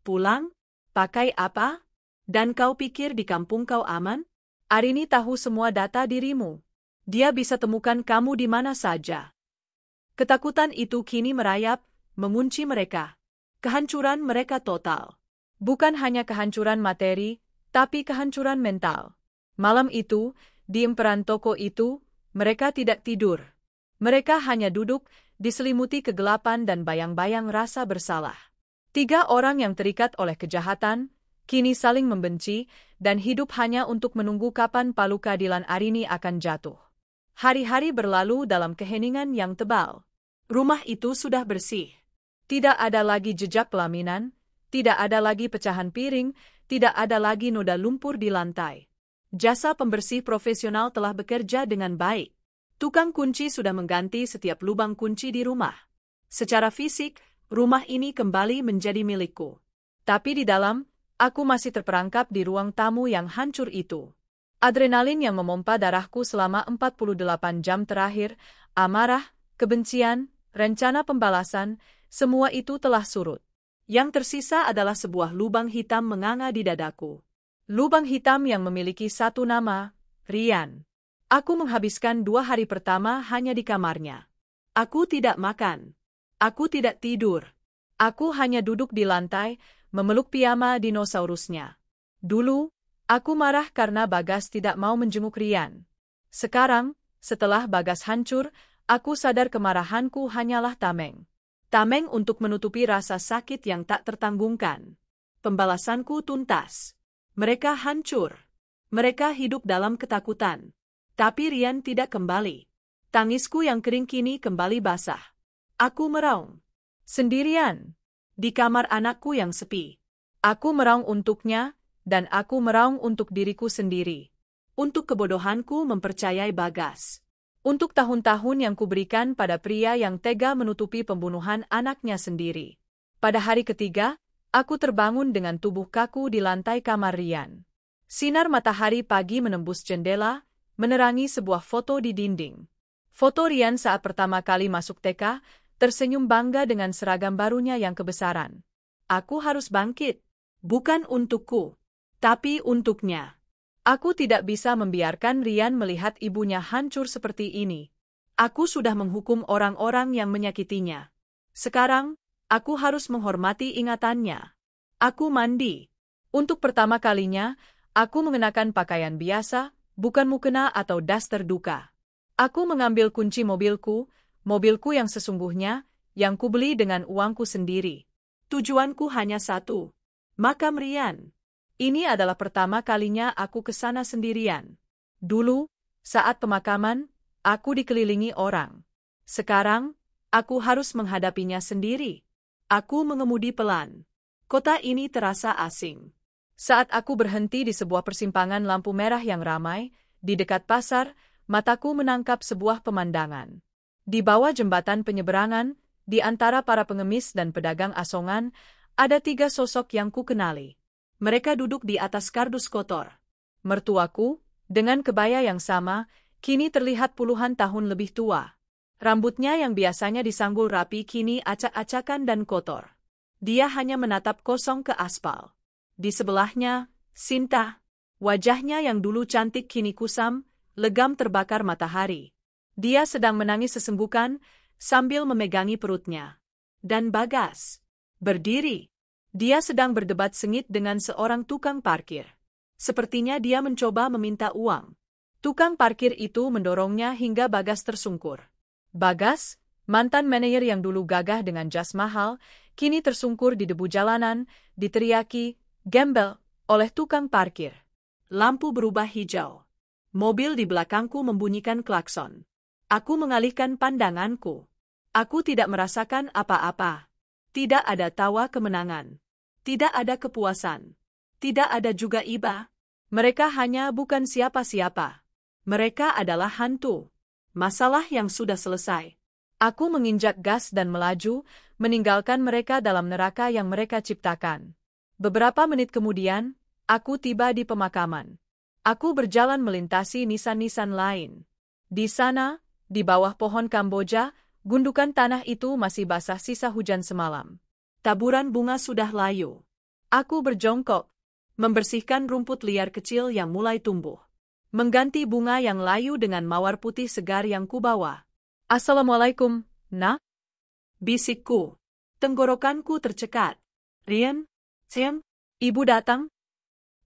Pulang? Pakai apa? Dan kau pikir di kampung kau aman? Arini tahu semua data dirimu. Dia bisa temukan kamu di mana saja. Ketakutan itu kini merayap, mengunci mereka. Kehancuran mereka total. Bukan hanya kehancuran materi, tapi kehancuran mental. Malam itu, di emperan toko itu, mereka tidak tidur. Mereka hanya duduk, diselimuti kegelapan dan bayang-bayang rasa bersalah. 3 orang yang terikat oleh kejahatan, kini saling membenci, dan hidup hanya untuk menunggu kapan palu keadilan Arini akan jatuh. Hari-hari berlalu dalam keheningan yang tebal. Rumah itu sudah bersih. Tidak ada lagi jejak pelaminan, tidak ada lagi pecahan piring, tidak ada lagi noda lumpur di lantai. Jasa pembersih profesional telah bekerja dengan baik. Tukang kunci sudah mengganti setiap lubang kunci di rumah. Secara fisik, rumah ini kembali menjadi milikku. Tapi di dalam, aku masih terperangkap di ruang tamu yang hancur itu. Adrenalin yang memompa darahku selama 48 jam terakhir, amarah, kebencian, rencana pembalasan, semua itu telah surut. Yang tersisa adalah sebuah lubang hitam menganga di dadaku. Lubang hitam yang memiliki satu nama, Rian. Aku menghabiskan 2 hari pertama hanya di kamarnya. Aku tidak makan. Aku tidak tidur. Aku hanya duduk di lantai, memeluk piyama dinosaurusnya. Dulu, aku marah karena Bagas tidak mau menjenguk Rian. Sekarang, setelah Bagas hancur, aku sadar kemarahanku hanyalah tameng. Tameng untuk menutupi rasa sakit yang tak tertanggungkan. Pembalasanku tuntas. Mereka hancur. Mereka hidup dalam ketakutan. Tapi Rian tidak kembali. Tangisku yang kering kini kembali basah. Aku meraung. Sendirian. Di kamar anakku yang sepi. Aku meraung untuknya, dan aku meraung untuk diriku sendiri. Untuk kebodohanku mempercayai Bagas. Untuk tahun-tahun yang kuberikan pada pria yang tega menutupi pembunuhan anaknya sendiri. Pada hari ketiga, aku terbangun dengan tubuh kaku di lantai kamar Rian. Sinar matahari pagi menembus jendela, menerangi sebuah foto di dinding. Foto Rian saat pertama kali masuk TK, tersenyum bangga dengan seragam barunya yang kebesaran. Aku harus bangkit. Bukan untukku, tapi untuknya. Aku tidak bisa membiarkan Rian melihat ibunya hancur seperti ini. Aku sudah menghukum orang-orang yang menyakitinya. Sekarang, aku harus menghormati ingatannya. Aku mandi. Untuk pertama kalinya, aku mengenakan pakaian biasa, bukan mukena atau daster duka. Aku mengambil kunci mobilku yang sesungguhnya, yang kubeli dengan uangku sendiri. Tujuanku hanya satu. Makam Rian. Ini adalah pertama kalinya aku ke sana sendirian. Dulu, saat pemakaman, aku dikelilingi orang. Sekarang, aku harus menghadapinya sendiri. Aku mengemudi pelan. Kota ini terasa asing. Saat aku berhenti di sebuah persimpangan lampu merah yang ramai, di dekat pasar, mataku menangkap sebuah pemandangan. Di bawah jembatan penyeberangan, di antara para pengemis dan pedagang asongan, ada 3 sosok yang kukenali. Mereka duduk di atas kardus kotor. Mertuaku, dengan kebaya yang sama, kini terlihat puluhan tahun lebih tua. Rambutnya yang biasanya disanggul rapi kini acak-acakan dan kotor. Dia hanya menatap kosong ke aspal. Di sebelahnya, Sinta. Wajahnya yang dulu cantik kini kusam, legam terbakar matahari. Dia sedang menangis sesenggukan, sambil memegangi perutnya. Dan Bagas. Berdiri. Dia sedang berdebat sengit dengan seorang tukang parkir. Sepertinya dia mencoba meminta uang. Tukang parkir itu mendorongnya hingga Bagas tersungkur. Bagas, mantan manajer yang dulu gagah dengan jas mahal, kini tersungkur di debu jalanan, diteriaki, gembel, oleh tukang parkir. Lampu berubah hijau. Mobil di belakangku membunyikan klakson. Aku mengalihkan pandanganku. Aku tidak merasakan apa-apa. Tidak ada tawa kemenangan. Tidak ada kepuasan. Tidak ada juga iba. Mereka hanya bukan siapa-siapa. Mereka adalah hantu. Masalah yang sudah selesai. Aku menginjak gas dan melaju, meninggalkan mereka dalam neraka yang mereka ciptakan. Beberapa menit kemudian, aku tiba di pemakaman. Aku berjalan melintasi nisan-nisan lain. Di sana, Di bawah pohon Kamboja, gundukan tanah itu masih basah sisa hujan semalam. Taburan bunga sudah layu. Aku berjongkok, membersihkan rumput liar kecil yang mulai tumbuh. Mengganti bunga yang layu dengan mawar putih segar yang kubawa. Assalamualaikum, Nak. Bisikku. Tenggorokanku tercekat. Rian, Sam, Ibu datang?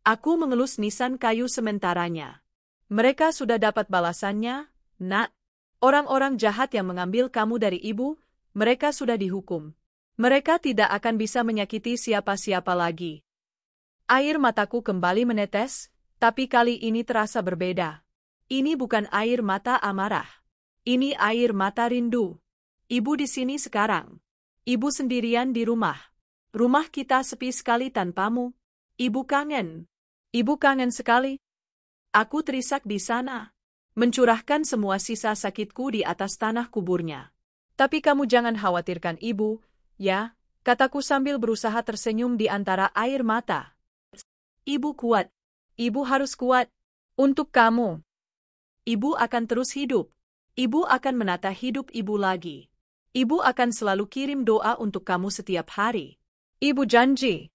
aku mengelus nisan kayu sementaranya. Mereka sudah dapat balasannya, Nak. Orang-orang jahat yang mengambil kamu dari ibu, mereka sudah dihukum. Mereka tidak akan bisa menyakiti siapa-siapa lagi. Air mataku kembali menetes, tapi kali ini terasa berbeda. Ini bukan air mata amarah. Ini air mata rindu. Ibu di sini sekarang. Ibu sendirian di rumah. Rumah kita sepi sekali tanpamu. Ibu kangen. Ibu kangen sekali. Aku terisak di sana, mencurahkan semua sisa sakitku di atas tanah kuburnya. Tapi kamu jangan khawatirkan ibu, ya, kataku sambil berusaha tersenyum di antara air mata. Ibu kuat. Ibu harus kuat. Untuk kamu. Ibu akan terus hidup. Ibu akan menata hidup ibu lagi. Ibu akan selalu kirim doa untuk kamu setiap hari. Ibu janji.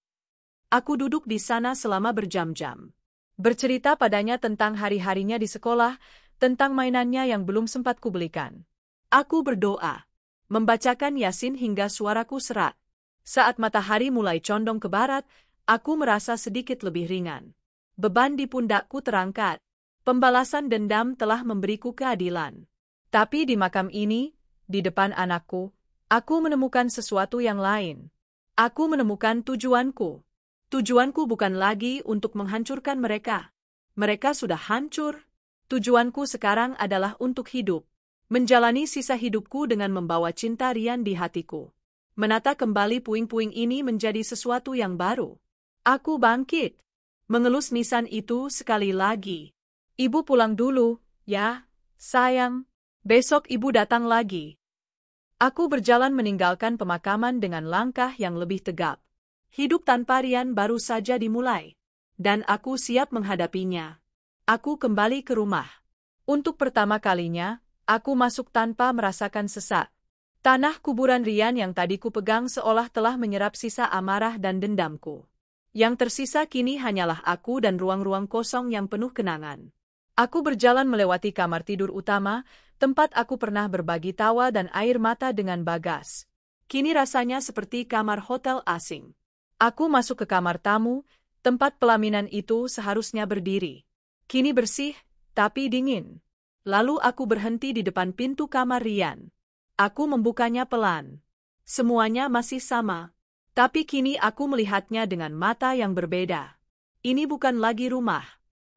Aku duduk di sana selama berjam-jam. Bercerita padanya tentang hari-harinya di sekolah, tentang mainannya yang belum sempat kubelikan. Aku berdoa, membacakan Yasin hingga suaraku serak. Saat matahari mulai condong ke barat, aku merasa sedikit lebih ringan. Beban di pundakku terangkat. Pembalasan dendam telah memberiku keadilan. Tapi di makam ini, di depan anakku, aku menemukan sesuatu yang lain. Aku menemukan tujuanku. Tujuanku bukan lagi untuk menghancurkan mereka. Mereka sudah hancur. Tujuanku sekarang adalah untuk hidup. Menjalani sisa hidupku dengan membawa cinta Rian di hatiku. Menata kembali puing-puing ini menjadi sesuatu yang baru. Aku bangkit. Mengelus nisan itu sekali lagi. Ibu pulang dulu, ya, sayang. Besok ibu datang lagi. Aku berjalan meninggalkan pemakaman dengan langkah yang lebih tegap. Hidup tanpa Rian baru saja dimulai. Dan aku siap menghadapinya. Aku kembali ke rumah. Untuk pertama kalinya, aku masuk tanpa merasakan sesak. Tanah kuburan Rian yang tadi kupegang seolah telah menyerap sisa amarah dan dendamku. Yang tersisa kini hanyalah aku dan ruang-ruang kosong yang penuh kenangan. Aku berjalan melewati kamar tidur utama, tempat aku pernah berbagi tawa dan air mata dengan Bagas. Kini rasanya seperti kamar hotel asing. Aku masuk ke kamar tamu, tempat pelaminan itu seharusnya berdiri. Kini bersih, tapi dingin. Lalu aku berhenti di depan pintu kamar Rian. Aku membukanya pelan. Semuanya masih sama. Tapi kini aku melihatnya dengan mata yang berbeda. Ini bukan lagi rumah.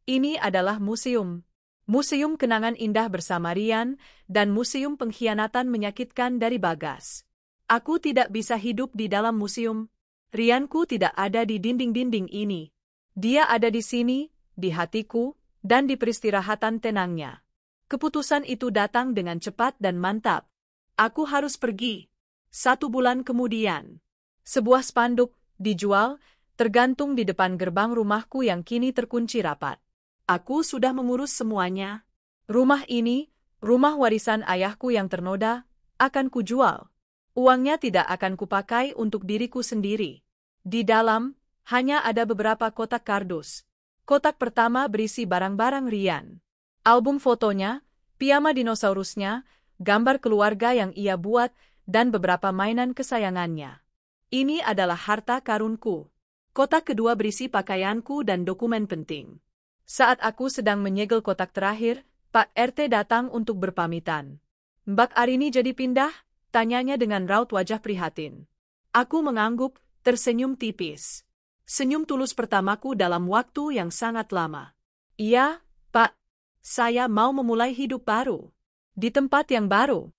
Ini adalah museum. Museum kenangan indah bersama Rian, dan museum pengkhianatan menyakitkan dari Bagas. Aku tidak bisa hidup di dalam museum. Rianku tidak ada di dinding-dinding ini. Dia ada di sini, di hatiku, dan di peristirahatan tenangnya. Keputusan itu datang dengan cepat dan mantap. Aku harus pergi. 1 bulan kemudian. Sebuah spanduk, dijual, tergantung di depan gerbang rumahku yang kini terkunci rapat. Aku sudah mengurus semuanya. Rumah ini, rumah warisan ayahku yang ternoda, akan kujual. Uangnya tidak akan kupakai untuk diriku sendiri. Di dalam, hanya ada beberapa kotak kardus. Kotak pertama berisi barang-barang Rian. Album fotonya, piyama dinosaurusnya, gambar keluarga yang ia buat, dan beberapa mainan kesayangannya. Ini adalah harta karunku. Kotak kedua berisi pakaianku dan dokumen penting. Saat aku sedang menyegel kotak terakhir, Pak RT datang untuk berpamitan. Mbak Arini jadi pindah? Tanyanya dengan raut wajah prihatin. Aku mengangguk, tersenyum tipis. Senyum tulus pertamaku dalam waktu yang sangat lama. Iya, Pak. Saya mau memulai hidup baru. Di tempat yang baru.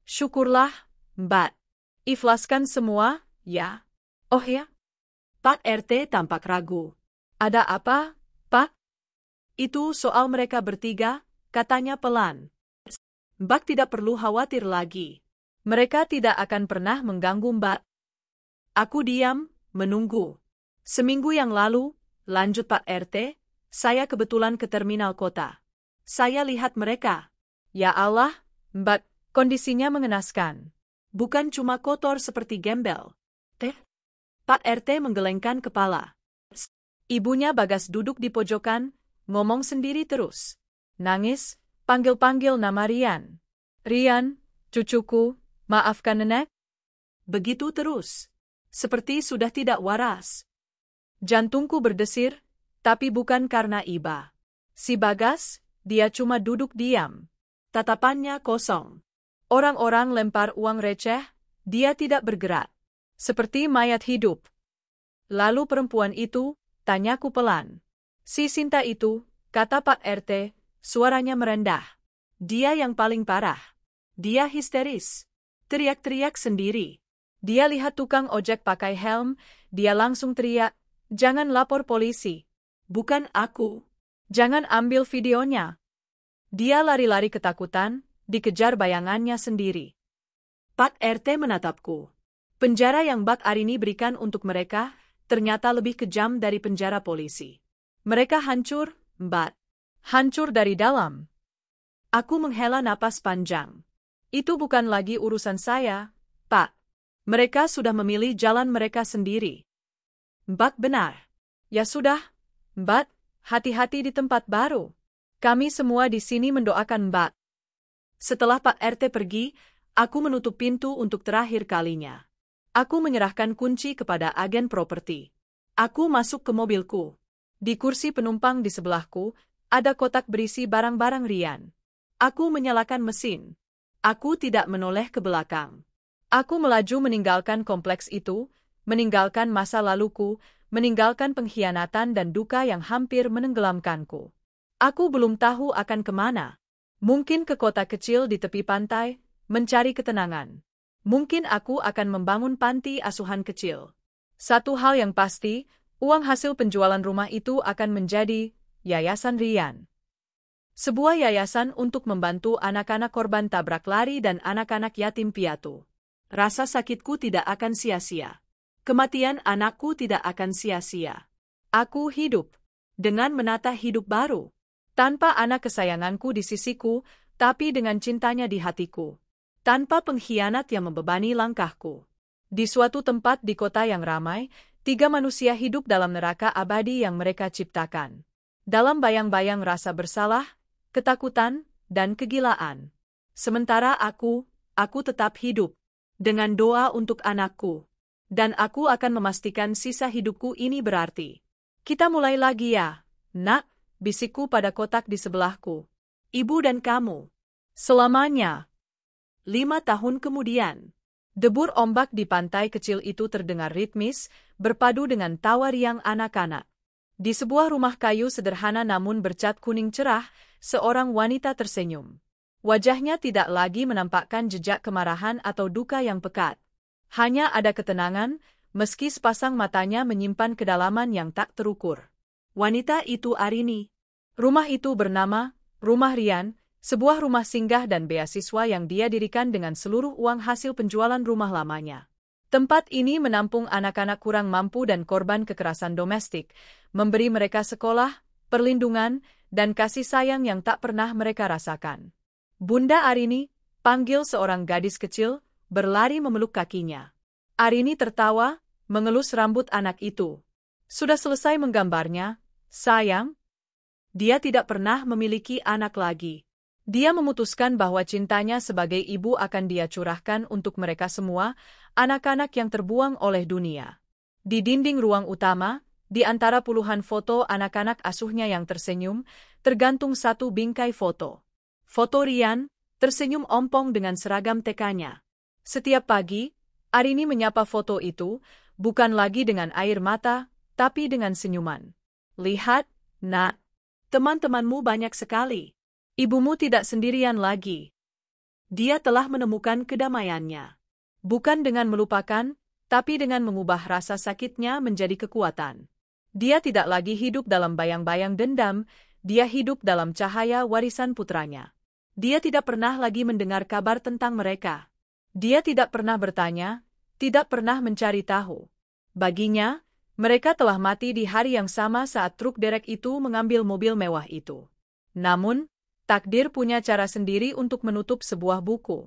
Syukurlah, Mbak. Ikhlaskan semua, ya. Oh ya? Pak RT tampak ragu. Ada apa, Pak? Itu soal mereka bertiga, katanya pelan. Mbak tidak perlu khawatir lagi. Mereka tidak akan pernah mengganggu Mbak. Aku diam, menunggu. Seminggu yang lalu, lanjut Pak RT, saya kebetulan ke terminal kota. Saya lihat mereka. Ya Allah, Mbak, kondisinya mengenaskan. Bukan cuma kotor seperti gembel. Pak RT menggelengkan kepala. Ibunya Bagas duduk di pojokan, ngomong sendiri terus. Nangis, panggil-panggil nama Rian. Rian, cucuku, maafkan nenek. Begitu terus. Seperti sudah tidak waras. Jantungku berdesir, tapi bukan karena iba. Si Bagas, dia cuma duduk diam. Tatapannya kosong. Orang-orang lempar uang receh, dia tidak bergerak. Seperti mayat hidup. Lalu perempuan itu, tanyaku pelan. Si Sinta itu, kata Pak RT, suaranya merendah. Dia yang paling parah. Dia histeris. Teriak-teriak sendiri. Dia lihat tukang ojek pakai helm, dia langsung teriak, jangan lapor polisi. Bukan aku. Jangan ambil videonya. Dia lari-lari ketakutan, dikejar bayangannya sendiri. Pak RT menatapku. Penjara yang Mbak Arini berikan untuk mereka, ternyata lebih kejam dari penjara polisi. Mereka hancur, Mbak. Hancur dari dalam. Aku menghela napas panjang. Itu bukan lagi urusan saya, Pak. Mereka sudah memilih jalan mereka sendiri. Mbak benar. Ya sudah, Mbak, hati-hati di tempat baru. Kami semua di sini mendoakan Mbak. Setelah Pak RT pergi, aku menutup pintu untuk terakhir kalinya. Aku menyerahkan kunci kepada agen properti. Aku masuk ke mobilku. Di kursi penumpang di sebelahku, ada kotak berisi barang-barang Rian. Aku menyalakan mesin. Aku tidak menoleh ke belakang. Aku melaju meninggalkan kompleks itu, meninggalkan masa laluku, meninggalkan pengkhianatan dan duka yang hampir menenggelamkanku. Aku belum tahu akan kemana. Mungkin ke kota kecil di tepi pantai, mencari ketenangan. Mungkin aku akan membangun panti asuhan kecil. Satu hal yang pasti, uang hasil penjualan rumah itu akan menjadi Yayasan Rian. Sebuah yayasan untuk membantu anak-anak korban tabrak lari dan anak-anak yatim piatu. Rasa sakitku tidak akan sia-sia. Kematian anakku tidak akan sia-sia. Aku hidup dengan menata hidup baru. Tanpa anak kesayanganku di sisiku, tapi dengan cintanya di hatiku. Tanpa pengkhianat yang membebani langkahku. Di suatu tempat di kota yang ramai, 3 manusia hidup dalam neraka abadi yang mereka ciptakan. Dalam bayang-bayang rasa bersalah, ketakutan, dan kegilaan. Sementara aku tetap hidup. Dengan doa untuk anakku. Dan aku akan memastikan sisa hidupku ini berarti. Kita mulai lagi ya, nak, bisikku pada kotak di sebelahku. Ibu dan kamu. Selamanya. 5 tahun kemudian. Debur ombak di pantai kecil itu terdengar ritmis, berpadu dengan tawa riang anak-anak. Di sebuah rumah kayu sederhana namun bercat kuning cerah, seorang wanita tersenyum. Wajahnya tidak lagi menampakkan jejak kemarahan atau duka yang pekat. Hanya ada ketenangan, meski sepasang matanya menyimpan kedalaman yang tak terukur. Wanita itu Arini. Rumah itu bernama Rumah Rian, sebuah rumah singgah dan beasiswa yang dia dirikan dengan seluruh uang hasil penjualan rumah lamanya. Tempat ini menampung anak-anak kurang mampu dan korban kekerasan domestik, memberi mereka sekolah, perlindungan, dan kasih sayang yang tak pernah mereka rasakan. Bunda Arini, panggil seorang gadis kecil, berlari memeluk kakinya. Arini tertawa, mengelus rambut anak itu. Sudah selesai menggambarnya, sayang? Dia tidak pernah memiliki anak lagi. Dia memutuskan bahwa cintanya sebagai ibu akan dia curahkan untuk mereka semua, anak-anak yang terbuang oleh dunia. Di dinding ruang utama, di antara puluhan foto anak-anak asuhnya yang tersenyum, tergantung satu bingkai foto. Foto Rian, tersenyum ompong dengan seragam TK-nya. Setiap pagi, Arini menyapa foto itu, bukan lagi dengan air mata, tapi dengan senyuman. Lihat, nak, teman-temanmu banyak sekali. Ibumu tidak sendirian lagi. Dia telah menemukan kedamaiannya. Bukan dengan melupakan, tapi dengan mengubah rasa sakitnya menjadi kekuatan. Dia tidak lagi hidup dalam bayang-bayang dendam, dia hidup dalam cahaya warisan putranya. Dia tidak pernah lagi mendengar kabar tentang mereka. Dia tidak pernah bertanya, tidak pernah mencari tahu. Baginya, mereka telah mati di hari yang sama saat truk derek itu mengambil mobil mewah itu. Namun, Takdir punya cara sendiri untuk menutup sebuah buku.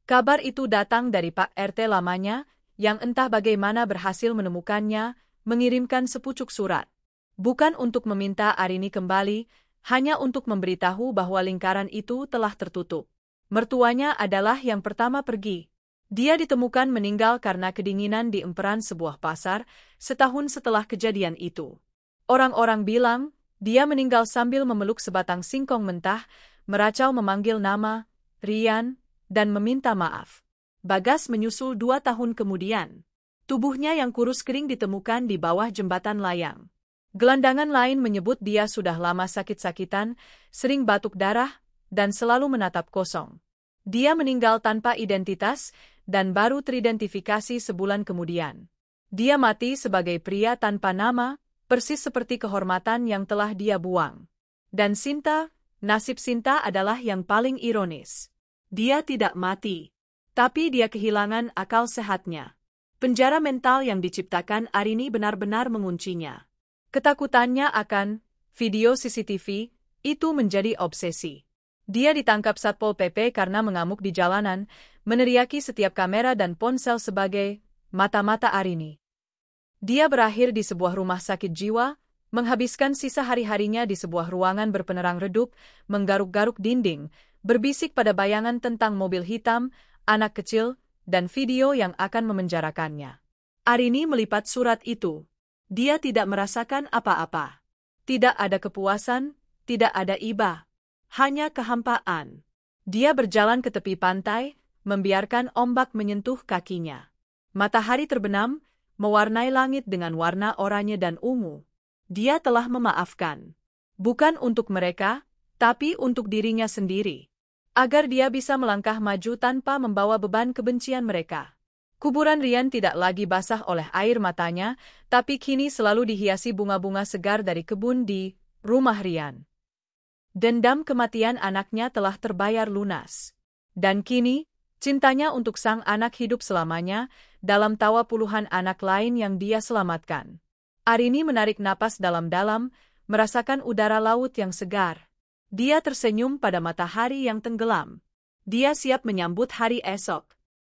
Kabar itu datang dari Pak RT lamanya, yang entah bagaimana berhasil menemukannya, mengirimkan sepucuk surat. Bukan untuk meminta Arini kembali, hanya untuk memberitahu bahwa lingkaran itu telah tertutup. Mertuanya adalah yang pertama pergi. Dia ditemukan meninggal karena kedinginan di emperan sebuah pasar, setahun setelah kejadian itu. Orang-orang bilang, dia meninggal sambil memeluk sebatang singkong mentah, meracau memanggil nama, Rian, dan meminta maaf. Bagas menyusul 2 tahun kemudian. Tubuhnya yang kurus kering ditemukan di bawah jembatan layang. Gelandangan lain menyebut dia sudah lama sakit-sakitan, sering batuk darah, dan selalu menatap kosong. Dia meninggal tanpa identitas, dan baru teridentifikasi sebulan kemudian. Dia mati sebagai pria tanpa nama, persis seperti kehormatan yang telah dia buang. Dan Sinta, nasib Sinta adalah yang paling ironis. Dia tidak mati, tapi dia kehilangan akal sehatnya. Penjara mental yang diciptakan Arini benar-benar menguncinya. Ketakutannya akan video CCTV itu menjadi obsesi. Dia ditangkap Satpol PP karena mengamuk di jalanan, meneriaki setiap kamera dan ponsel sebagai mata-mata Arini. Dia berakhir di sebuah rumah sakit jiwa, menghabiskan sisa hari-harinya di sebuah ruangan berpenerang redup, menggaruk-garuk dinding, berbisik pada bayangan tentang mobil hitam, anak kecil, dan video yang akan memenjarakannya. Arini melipat surat itu. Dia tidak merasakan apa-apa. Tidak ada kepuasan, tidak ada iba. Hanya kehampaan. Dia berjalan ke tepi pantai, membiarkan ombak menyentuh kakinya. Matahari terbenam, mewarnai langit dengan warna oranye dan ungu. Dia telah memaafkan. Bukan untuk mereka, tapi untuk dirinya sendiri. Agar dia bisa melangkah maju tanpa membawa beban kebencian mereka. Kuburan Rian tidak lagi basah oleh air matanya, tapi kini selalu dihiasi bunga-bunga segar dari kebun di rumah Rian. Dendam kematian anaknya telah terbayar lunas. Dan kini, cintanya untuk sang anak hidup selamanya, dalam tawa puluhan anak lain yang dia selamatkan. Arini menarik napas dalam-dalam, merasakan udara laut yang segar. Dia tersenyum pada matahari yang tenggelam. Dia siap menyambut hari esok.